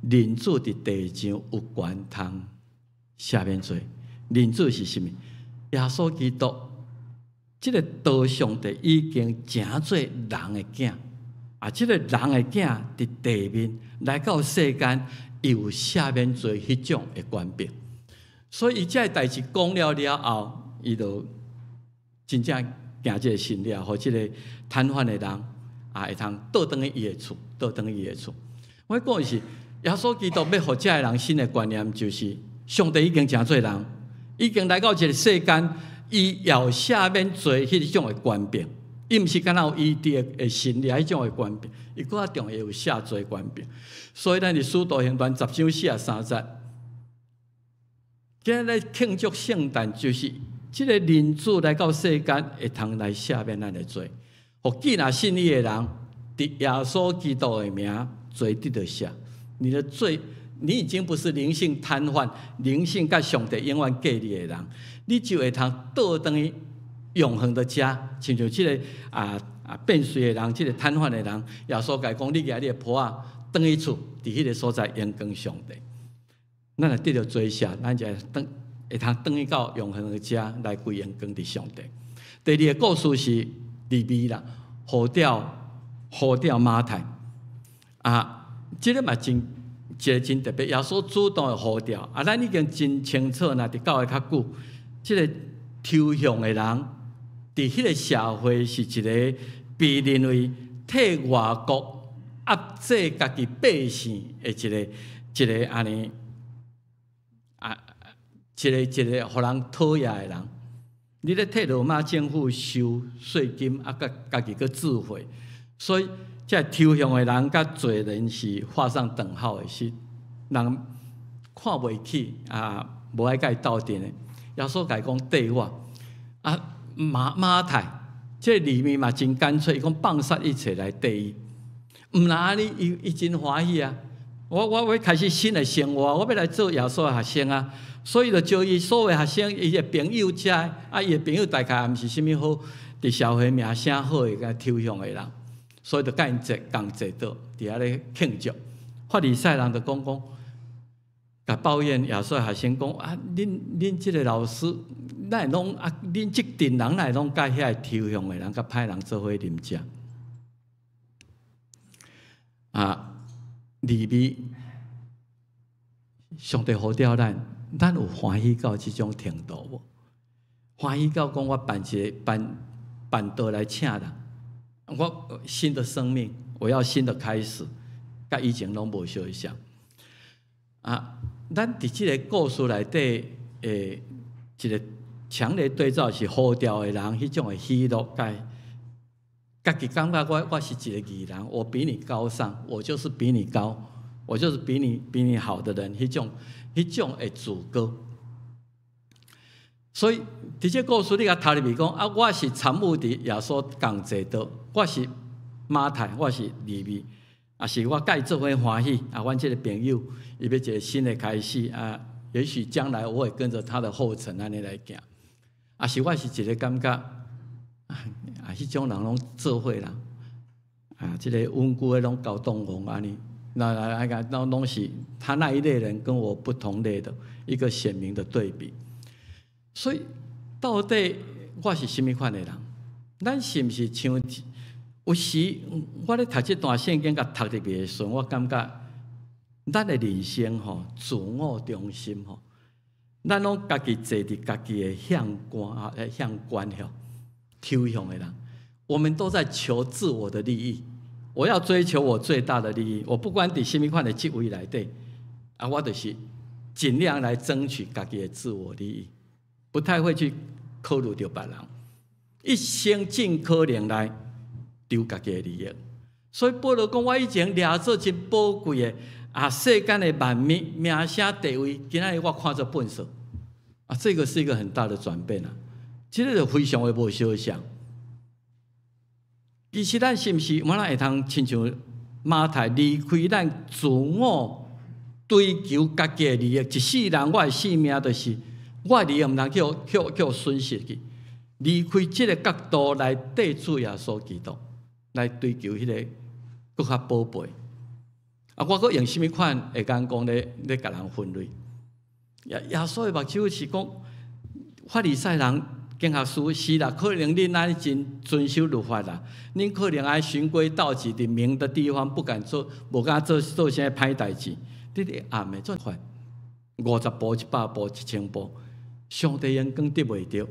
人子伫地上有权通赦免罪。人子是什么？耶稣基督，这个道上帝已经成做人的囝，这个人的囝伫地面来到世间，有赦免罪迄种的权柄。所以伊这代志讲了后，伊就真正行这个神了，和这个瘫痪的人会通倒转去伊的厝，倒转去伊的厝。我讲的是，耶稣基督要互这个人新的观念，就是上帝已经成做人，已经来到这个世间，伊要赦免罪迄种的权柄，伊毋是敢若有医治的神力迄种的权柄，伊更加重要有赦罪的权柄。所以咱伫使徒行传10章43节，今日咧庆祝圣诞，就是这个人子来到世间，会通来赦免咱的罪。互既然信伊的人，伫耶稣基督的名，罪得到赦。你的罪，你已经不是灵性瘫痪、灵性甲上帝永远隔离的人，你就会通倒转去永恒的家，亲像这个变碎的人，这个瘫痪的人，耶稣甲讲：你举你的脯仔转去厝，伫迄个所在荣光上帝。咱若得到罪赦，咱就会通转去到永恒的家来归荣光伫上帝。第二个故事是利未啦，呼召马太这个嘛真特别，耶稣主动的呼召咱已经真清楚啦，伫教会较久，这个抽象的人，伫迄个社会是一个被认为替外国压制家己百姓的一个安尼一个互人讨厌的人。你咧替罗马政府收税金，甲家己个智慧，所以这抽象的人甲罪人是画上等号的，是人看袂起无爱甲伊斗阵的。耶稣甲伊讲对我马太，这里面嘛真干脆，伊讲放下一切来对伊，毋然安尼伊真欢喜啊！我要开始新的生活，我要来做耶稣的学生啊！所以就招伊所有学生，伊的朋友遮，伊的朋友大概也毋是啥物好，伫社会名声好的、甲抽象的人，所以就甲因共坐倒，伫遐咧庆祝。法利赛人就讲，甲抱怨耶稣的学生讲啊，恁即个老师，哪会拢啊？恁即阵人哪会拢甲遐抽象的人、甲歹人做伙啉食？啊！利未，上帝呼召咱有欢喜到这种程度无？欢喜到讲我办道来请人，我新的生命，我要新的开始，甲以前拢无相像。啊，咱伫即个故事内底，一个强烈对照是呼召的人，迄种的喜乐家己感觉我是一个义人，我比你高尚，我就是比你高，我就是比你好的人，迄种的自高。所以伫这故事你甲读入去讲啊，我是参悟伫耶稣共坐倒，我是马太，我是利未，啊是我甲伊做伙欢喜啊，阮这个朋友伊要一个新的开始啊，也许将来我会跟着他的后尘安尼来行，啊是我是一个感觉。啊，迄种人拢做伙啦，啊，这个稳固的拢搞动红安尼，那拢是他那一类人跟我不同类的一个鲜明的对比。所以到底我是什么款的人？咱是不是像有时我咧读这段圣经，甲读入去的时候，我感觉咱的人生吼，自我中心吼，咱拢家己坐伫家己的向官吼。抽象的人，我们都在求自我的利益。我要追求我最大的利益，我不管伫什么款的职位内底，啊，我就是尽量来争取家己的自我利益，不太会去考虑到别人，一生尽可能来丢家己的利益。所以保罗讲，我以前掠做真宝贵的啊，世间的万名名声地位，今仔日我看作粪扫啊，这个是一个很大的转变啊。这个就非常的无相像。其实咱是毋是我会通亲像马太离开咱自我追求家己的利益，一世人我的性命就是我的利益毋通叫损失去，离开这个角度来对主耶稣基督，来追求迄个更较宝贝。啊，我阁用什么款会讲咧甲人分类？耶稣的目睭是讲法利赛人。经学书是啦，可能恁爱真遵守律法啦，恁可能爱循规蹈矩，伫明的地方不敢做，无敢做些歹代志。你哋暗的做法，50步、100步、1000步，上帝眼光得袂着。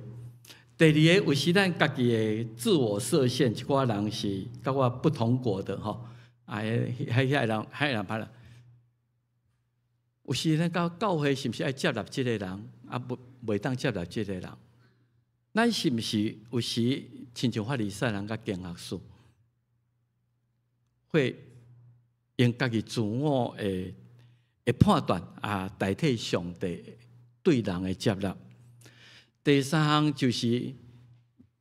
第二个，有时咱家己的自我设限，一寡人是甲我不同国的吼，遐人歹人。有时咱教会是毋是爱接纳即个人，啊袂当接纳即个人？咱是毋是有时亲像法利赛人甲经学书，会用家己自我的判断啊代替上帝对人的接纳？第三项就是，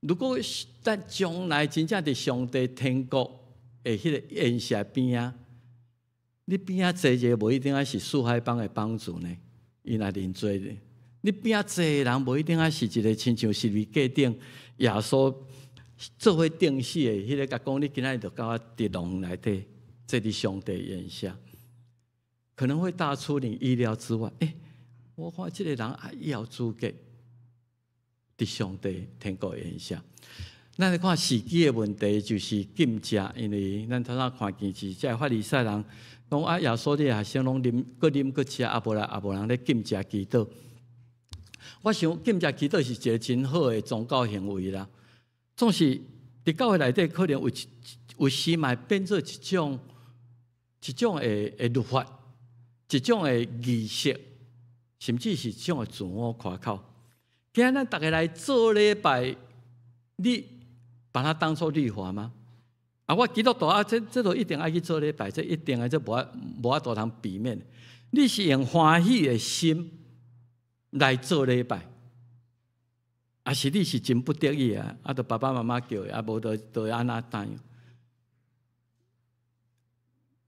如果咱将来真正伫上帝天国的迄个宴席边啊，你边啊坐一个无一定要是四海帮的帮主呢，伊若认做咧。你边仔坐的人，无一定啊是一个亲像是为价顶耶稣做伙定死的迄个，甲讲你今仔日就到我伫笼内底，这伫上帝眼下，可能会大出你意料之外。我看这个人也有资格伫上帝天国眼下。咱来看时机的问题，就是禁食，因为咱头先看见是这法利赛人讲啊，耶稣你学生拢啉吃，啊无人咧禁食祈祷。我想禁食祈祷是一个真好的宗教行为啦，总是伫教会内底可能有时嘛变做一种的律法，一种的仪式，甚至是一种的自我夸口。今日咱大家来做礼拜，你把它当作律法吗？啊，我基督徒啊，这都一定要去做礼拜，这一定的，这无法度通避免。你是用欢喜的心来做礼拜，啊是你是真不得已啊，啊，就爸爸妈妈叫的，啊无就安那答应，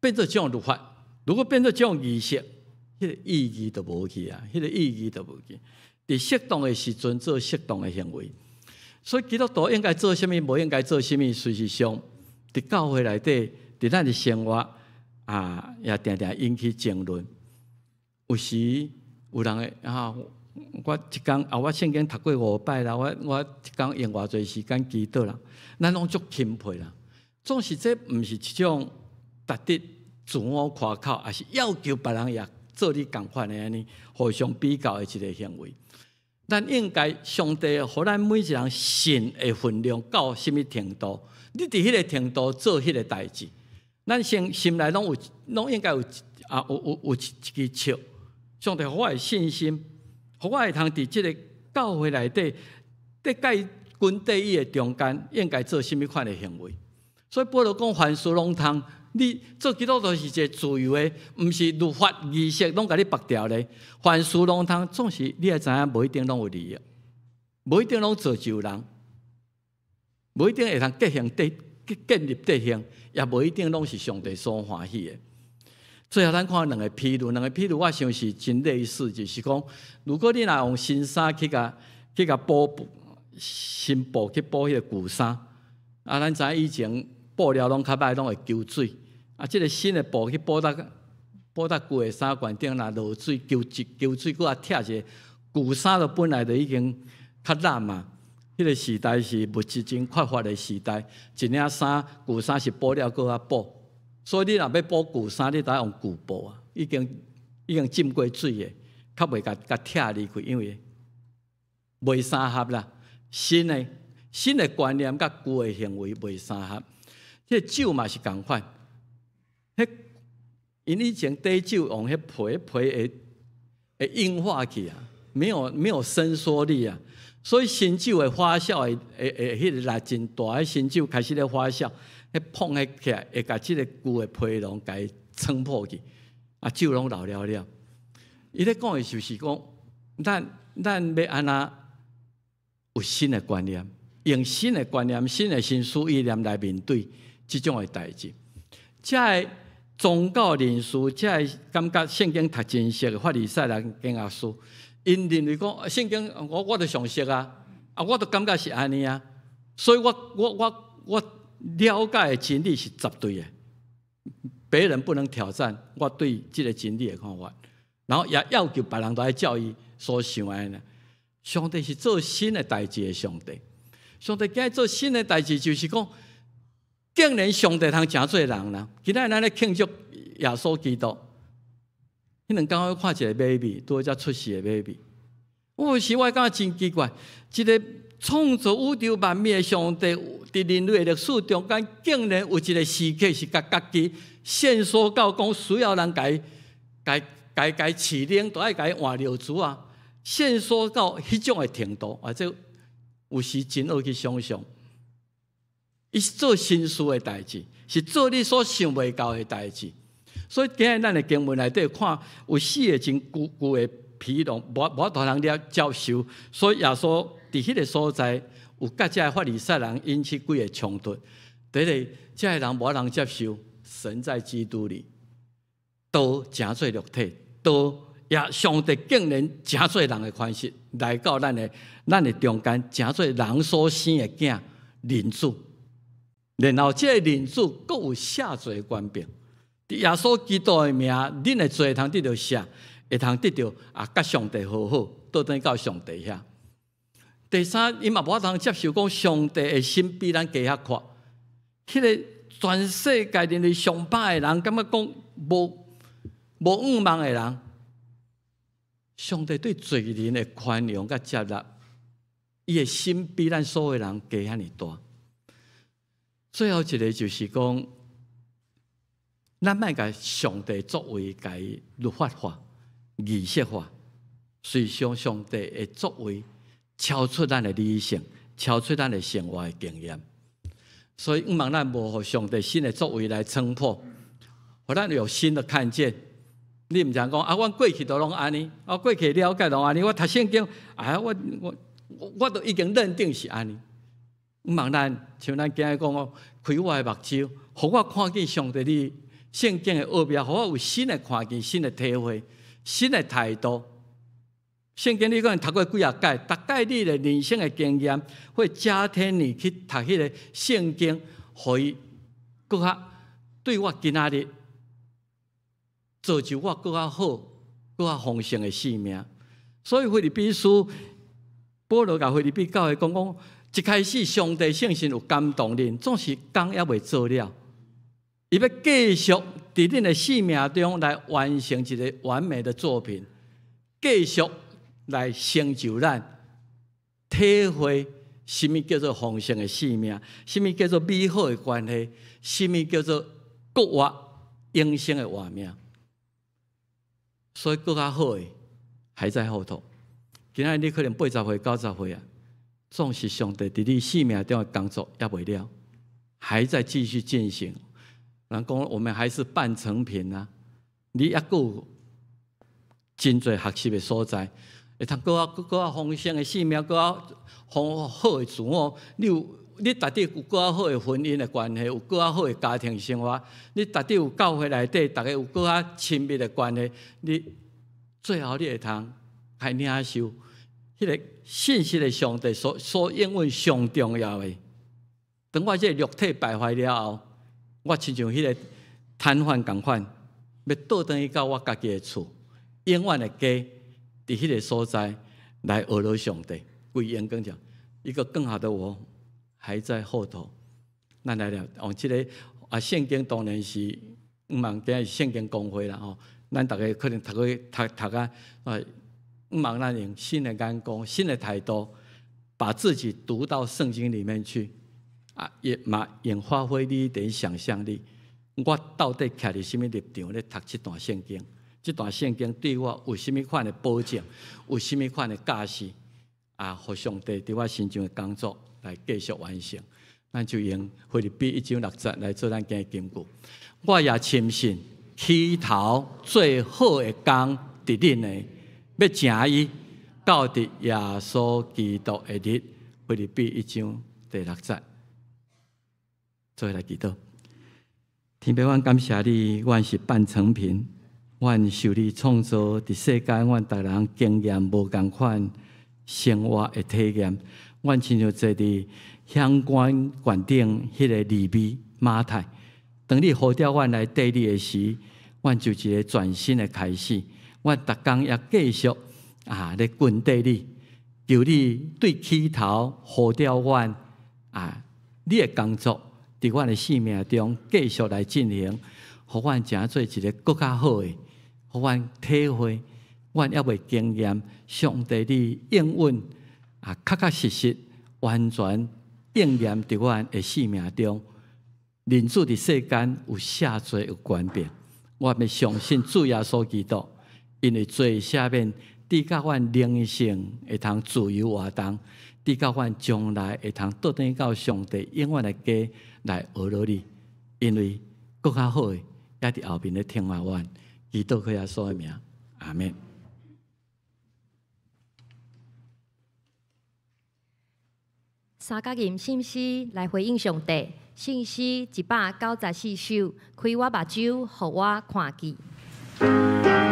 变做这种律法，如果变做这种仪式，迄个意义就无去啊，迄个意义就无去。伫适当的时阵做适当的行为，所以基督徒应该做什么，无应该做什么，事实上伫教会内底，伫咱的生活也常常引起争论。有时有人会我一天我圣经读过5摆啦，我一天用偌济时间祈祷啦，咱拢足钦佩啦。总是这毋是一种值得自我夸口，也是要求别人也做你同款的安尼互相比较的一个行为。咱应该上帝互咱每一人信的分量到什么程度，你伫迄个程度做迄个代志，咱心内拢应该有一支笑。上帝互我的信心，互我会通伫即个教会内底，在介军队伊的中间，应该做什么款的行为？所以保罗讲凡事拢通。你做基督徒是一个自由的，毋是律法仪式拢甲你绑掉咧。凡事拢通，总是你也知影，无一定拢有利益，无一定拢造就人，无一定会通建立德行，也无一定拢是上帝所欢喜的。最后咱看两个譬如，我想是真类似，就是讲，如果你若用新衫去甲补新布去补迄个旧衫，咱知影以前布料拢较歹，拢会揪水。即个新的布去补旧的衫管顶，若落水揪水，搁拆一个旧衫，就本来就已经较烂嘛。迄个时代是物质真缺乏的时代，一领衫旧衫是布料搁补，所以你若要补旧衫，你都要用旧布啊，已经浸过水的，较袂甲拆离去，因为袂相合啦。新的观念甲旧的行为袂相合。迄个酒嘛是共款，因以前底酒用迄皮会硬化去啊，没有伸缩力啊，所以新酒的发酵会迄个力真大，迄新酒开始咧发酵，迄碰起来会甲即个旧的皮拢甲伊撑破去，酒拢老了。伊咧讲的就是讲，咱要安怎有新的观念，用新的观念、新的心思意念来面对即种的代志，才会宗教人士，才会感觉圣经读真熟的法利赛人经学师，因认为讲圣经我都上熟我都感觉是安尼啊，所以我了解的真理是绝对的，别人不能挑战我对这个真理的看法，然后也要求别人都来照伊所想的呢。上帝是做新的代志的上帝，上帝今日做新的代志，就是讲，竟然上帝通真做人啦！今仔咱咧庆祝耶稣基督，迄两天我看一个 baby， 拄才出世的 baby， 有时我感觉真奇怪，一个创造宇宙万物的上帝，伫人类的历史中间，竟然有一个时刻是甲家己限缩到讲需要人甲伊饲领，都爱甲伊换尿珠啊！限缩到迄种的程度，或者有时真好去想象，伊是做新事的代志，是做你所想袂到的代志。所以今日咱的经文内底看，有4个真旧的皮囊，无大人了接受，所以耶稣伫迄个所在有甲这法利赛人引起几个冲突。第一个，这个人无人接受神在基督里，道成做肉体，道。也上帝竟然真做人的款式来到咱的中间，真做人所生的囝人子，然后这个人子阁有赦罪权柄，耶稣基督的名，恁的罪会通得到赦，会通得到甲上帝和好，倒转到上帝遐。第三，伊嘛无法通接受讲上帝的心比咱加遐宽，迄个全世界人类上歹的人，感觉讲无愿望的人。上帝对罪人的宽容甲接纳，伊的心比咱所有人加遐尼大。最后一个就是讲，咱莫甲上帝作为甲伊律法化、仪式化，随上上帝的作为超出咱的理性，超出咱的生活的经验。所以，毋望咱无互上帝新的作为来冲破，互咱有新的看见。你毋常讲阮过去都拢安尼，过去了解拢安尼，我读圣经，我都已经认定是安尼。毋望咱像咱今日讲开我的目睭，互我看见上帝你圣经的奥妙，互我有新的看见、新的体会、新的态度。圣经你可能读过几啊届，大概你的人生的经验会加添你去读迄个圣经，互伊更较对我今仔日造就我更较好、更较丰盛的生命。所以腓立比书，保罗甲腓立比教会讲，一开始上帝圣神有感动恁，总是工还未做了。伊要继续伫恁的生命中来完成一个完美的作品，继续来成就咱，体会什么叫做丰盛的生命，什么叫做美好的关系，什么叫做国活永生的活命。所以更较好的还在后头。今仔你可能80岁、90岁啊，总是上帝伫你生命中的工作也未了，还在继续进行。人讲我们还是半成品啊，你还有真侪学习的所在，会通更较丰盛的生命，更较好的自我。你达到有更好的婚姻的关系，有更好的家庭生活，你达到有教会内底大家有更较亲密的关系，你最后你会通来领受迄个信息的上帝所应允上重要的。等我这肉体败坏了后，我亲像迄个瘫痪同款，要倒转去到我家己的厝，永远的家伫迄个所在来学罗上帝，归延更讲一个更好的我还在后头。咱来了，这个圣经当然是毋茫今日圣经公会啦吼，咱大家可能读啊，毋茫咱用新的眼光、新的态度，把自己读到圣经里面去。也发挥你的想象力。我到底徛伫什么立场咧读这段圣经？这段圣经对我有什么款的保证？有什么款的价值？互上帝伫我身上的工作来继续完成。咱就用腓立比1章6节来做咱今日金句。我也深信，起头最好的工伫恁的，要成伊到伫耶稣基督的日。腓立比1章第6節。做来祈祷，天父，阮感谢你，阮是半成品，阮受你创造伫世间，阮逐人经验无共款生活的体验，阮亲像坐伫享官馆顶迄个利美马太，当你呼召阮来缀你的时，阮就一个全新的开始，阮逐工也继续咧跟缀你，求你对起头呼召阮你的工作。伫阮的生命中继续来进行，互阮成做一个更较好的，互阮体会，阮也未经验上帝你应允确实完全应验伫阮的生命中。人子伫世间有赦罪有权柄，我们相信主耶稣基督，因为罪赦免，抵到阮灵性会通自由活动。抵到阮将来会通倒转到上帝永远的家来学罗你，因为更较好的也伫后面咧听话阮，祈祷靠耶稣的名，阿们。三角吟信息来回应上帝，信息194首，开我目睭，互我看见。我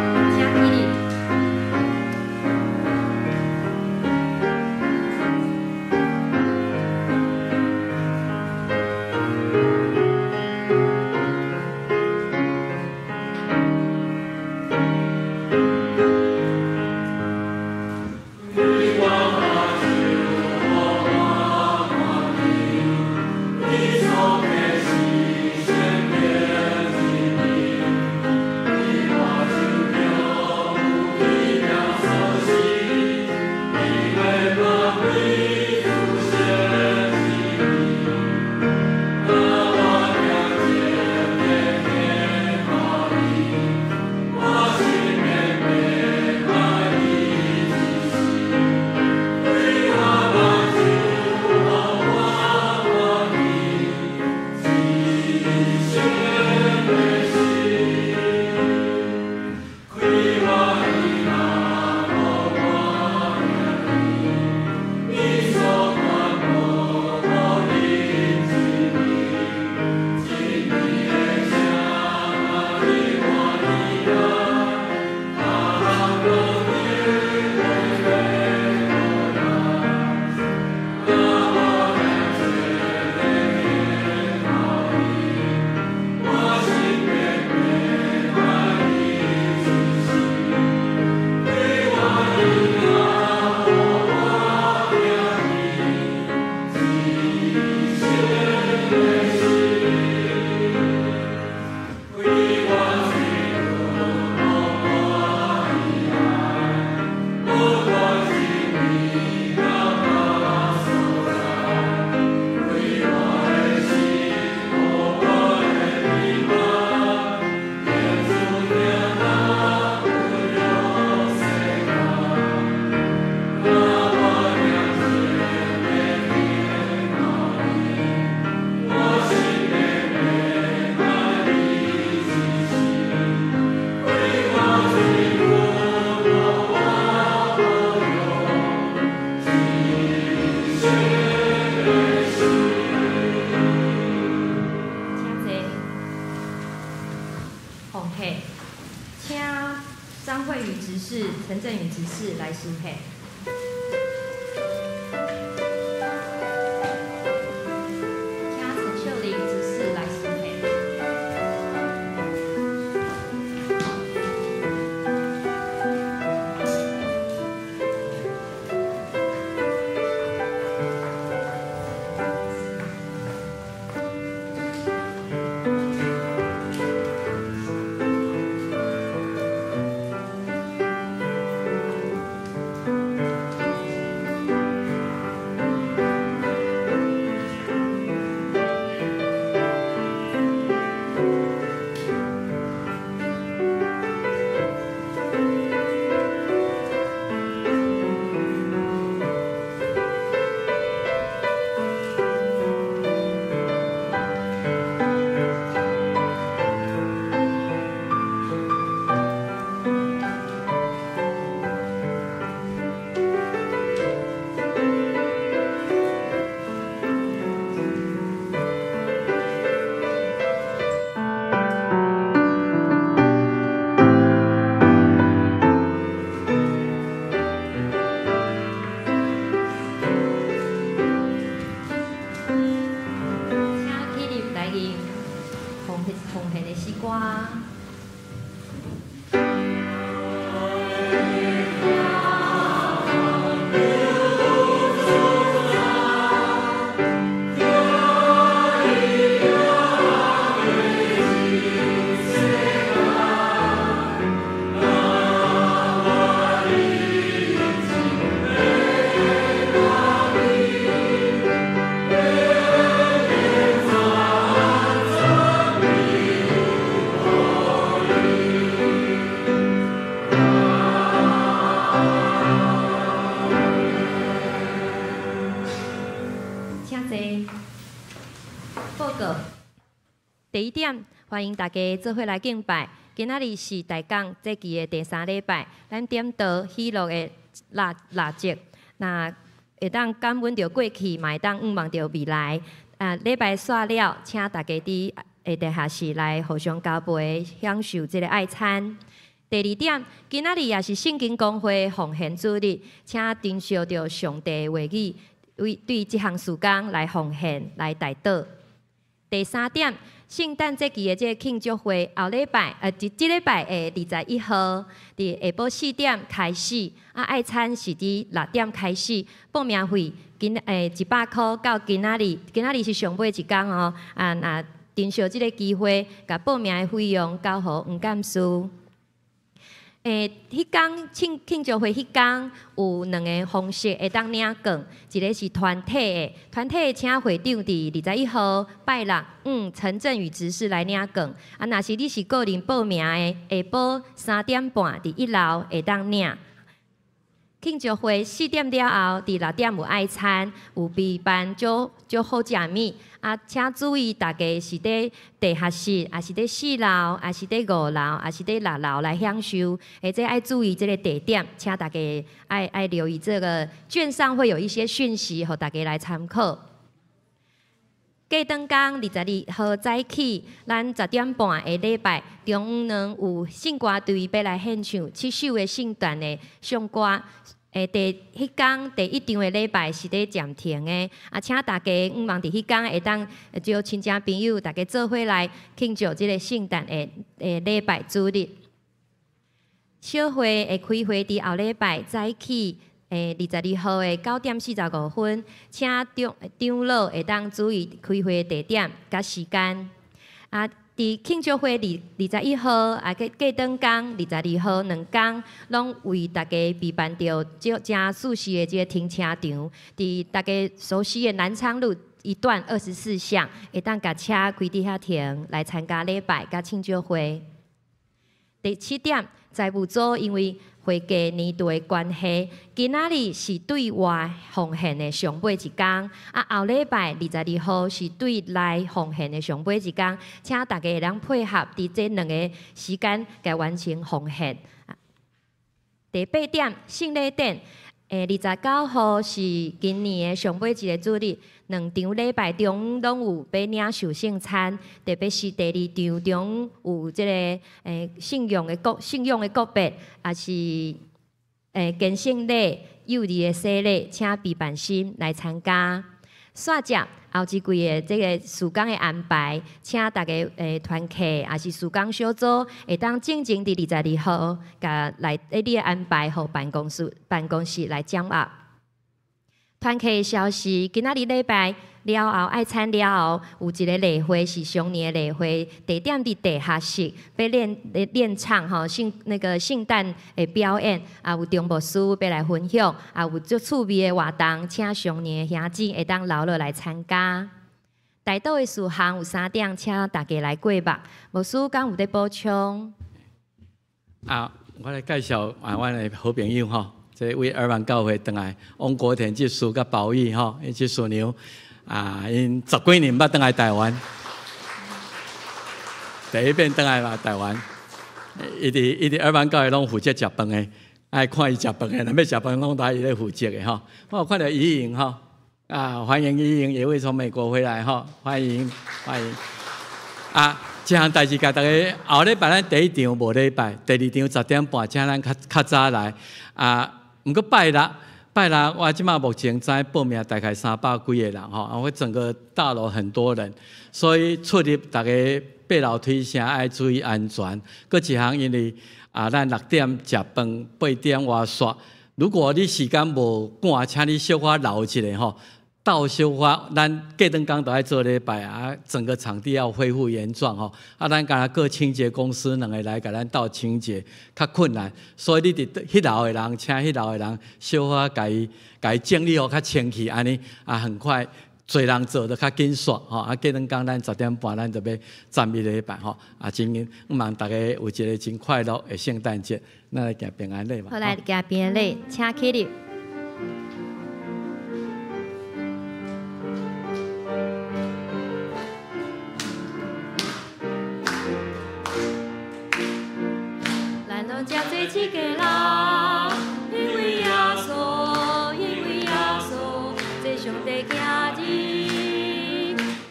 陈振宇执事来书写。请陈秀玲执事来书写。奉献的诗歌。报告第一点，欢迎大家做伙来敬拜。今仔日是大港这期的第3礼拜，咱点灯喜乐的蜡烛，那会当感恩着过去，嘛会当仰望着未来。礼拜煞了，请大家伫地下室来互相交陪，享受这个爱餐。第二点，今仔日也是圣经公会奉献主日，请珍惜着上帝的话语，对这项事工来奉献来代祷。第3点，圣诞节期的这个庆祝会后礼拜，这礼拜的21号，伫下晡4点开始，爱餐是伫6点开始，报名费100块到今仔日是上尾一天哦，那珍惜这个机会，甲报名的费用交互黄干事。迄天庆祝会迄天有2个方式会当领奖，一个是团体的请会长伫21号拜六陈振宇执事来领奖。若是你是个人报名的，下晡3点半伫1楼会当领。庆祝会4点了后，伫6点有爱餐，有备办足好食物。请注意，大家是伫地下室，还是伫4楼，还是伫5楼，还是伫6楼来享受。这爱注意这个地点，请大家爱留意这个卷上会有一些讯息，互大家来参考。过灯天22号早起，咱10点半的礼拜，中午呢有圣歌队要来献唱7首的圣诞的颂歌。迄天第1场的礼拜是伫暂停的，请大家仰望伫迄天会当招亲戚朋友，大家做伙来庆祝这个圣诞的礼拜主日。小会会开会伫后礼拜早起22号的9点45分，请长老会当注意开会的地点甲时间。伫庆祝会21号过灯天22号2天，拢为大家备办着正舒适的这个停车场，伫大家熟悉的南昌路一段24巷，会当甲车开伫遐停来参加礼拜甲庆祝会。第7点，财务组因为会计年度的关系，今仔日是对外奉献的上尾一天，后礼拜22号是对内奉献的上尾一天，请大家会当配合伫这2个时间来完成奉献。第8点，圣礼典，29号是今年的上尾一个主日，2场礼拜中拢有要领受圣餐，特别是第2场中有这个信用的个别，也是建胜礼、幼儿的洗礼，请备办心来参加。煞接后一季的这个事工的安排，请大家团契也是事工小组，会当正伫22号，甲来你的安排互办公室来掌握。团契的消息，今仔日礼拜了后，爱餐了后，有一个例会是上年的例会，地点伫地下室，要练唱吼，圣诞的表演，啊有中牧师要来分享，啊有足趣味的活动，请上年的兄弟会当留落来参加。大岛的事项有3点，请大家来过目。牧师敢有在补充？我来介绍阮的好朋友吼。这为二万教会回来，王国田执事甲宝玉吼，伊执事娘因10几年捌回来台湾，第一遍回来嘛台湾，伊伫二万教会拢负责食饭的，爱看伊食饭的，若要食饭拢伊咧负责的吼。我有看到怡莹吼，欢迎怡莹也会从美国回来吼，欢迎。这项代志，甲大家后礼拜咱第一场无礼拜，第二场10点半，请咱较早来。毋过拜六，我即马目前知报名大概300几个人吼，我整个大楼很多人，所以出入大家爬楼梯声爱注意安全。搁一项因为咱6点食饭，8点外刷。如果你时间无赶，请你小可留一下吼。到小可，咱隔顿工都爱做礼拜整个场地要恢复原状吼。咱甲各清洁公司两个来甲咱倒清洁，较困难，所以你伫迄楼的人，请迄楼的人小可甲伊整理好较清气，安尼很快。侪人做得较紧煞吼，隔顿工咱10点半咱就要站立礼拜吼，真希望大家有一个真快乐的圣诞节，咱来行平安礼嘛。好，来行平安礼，请起立。咱拢真做一家人，因为耶稣，这上帝囝儿，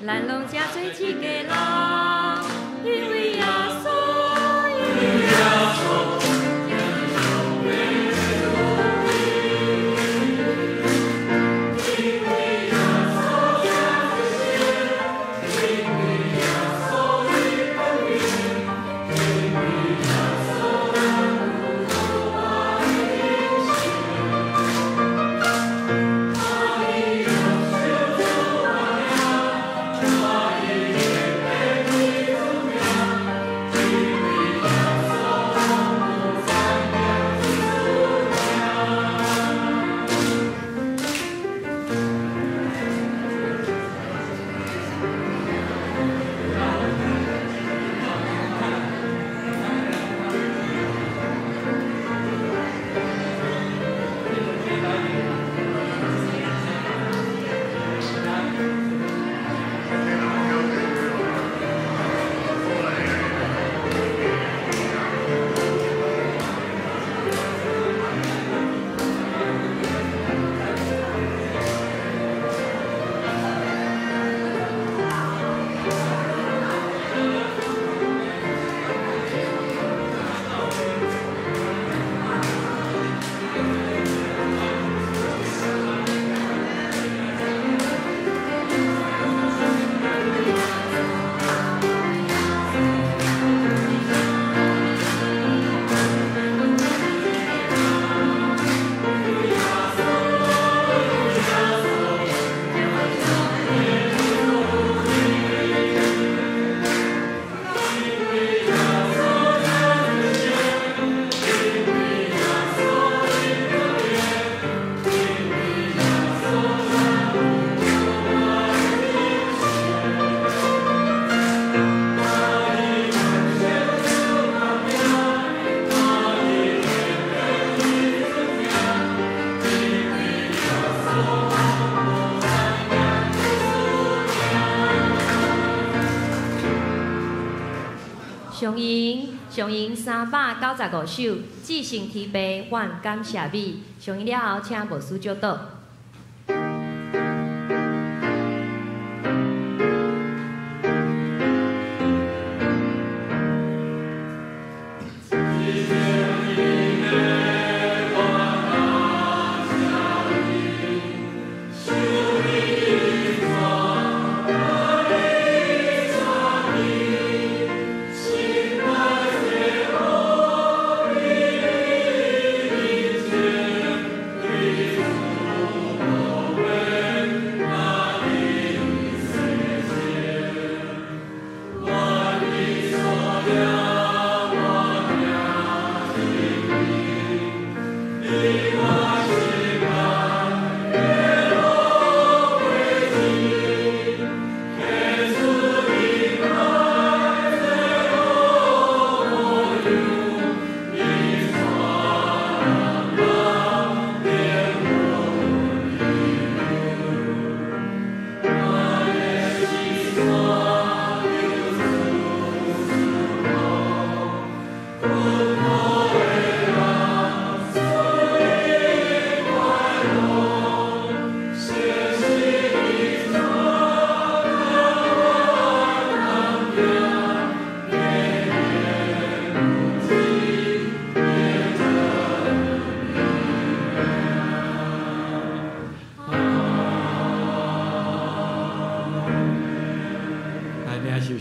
咱拢真做一家人，因为耶稣，上赢395首，至圣天父，愿感谢你。上赢了后，请牧师祝祷。我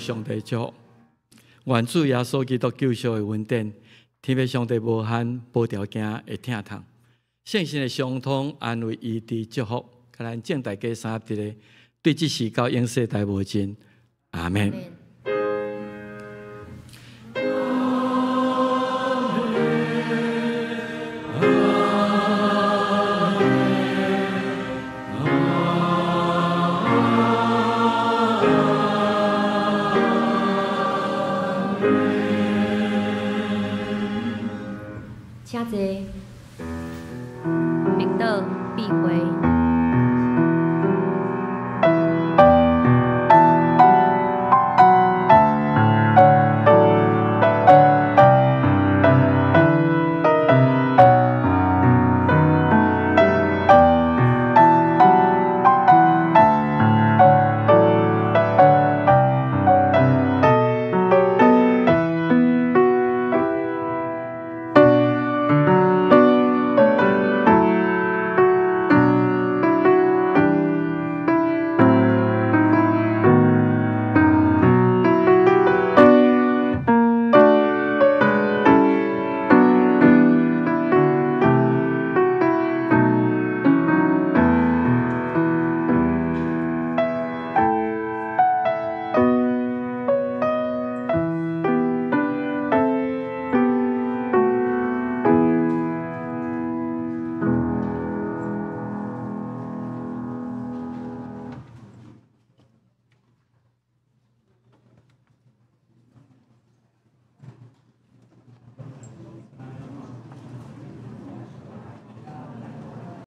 上帝祝福。愿主耶稣基督救赎的恩典，天父上帝无限无条件会疼痛，圣神的相通安慰医治祝福，甲咱正大家三合一个对这世到永世代无尽。阿门。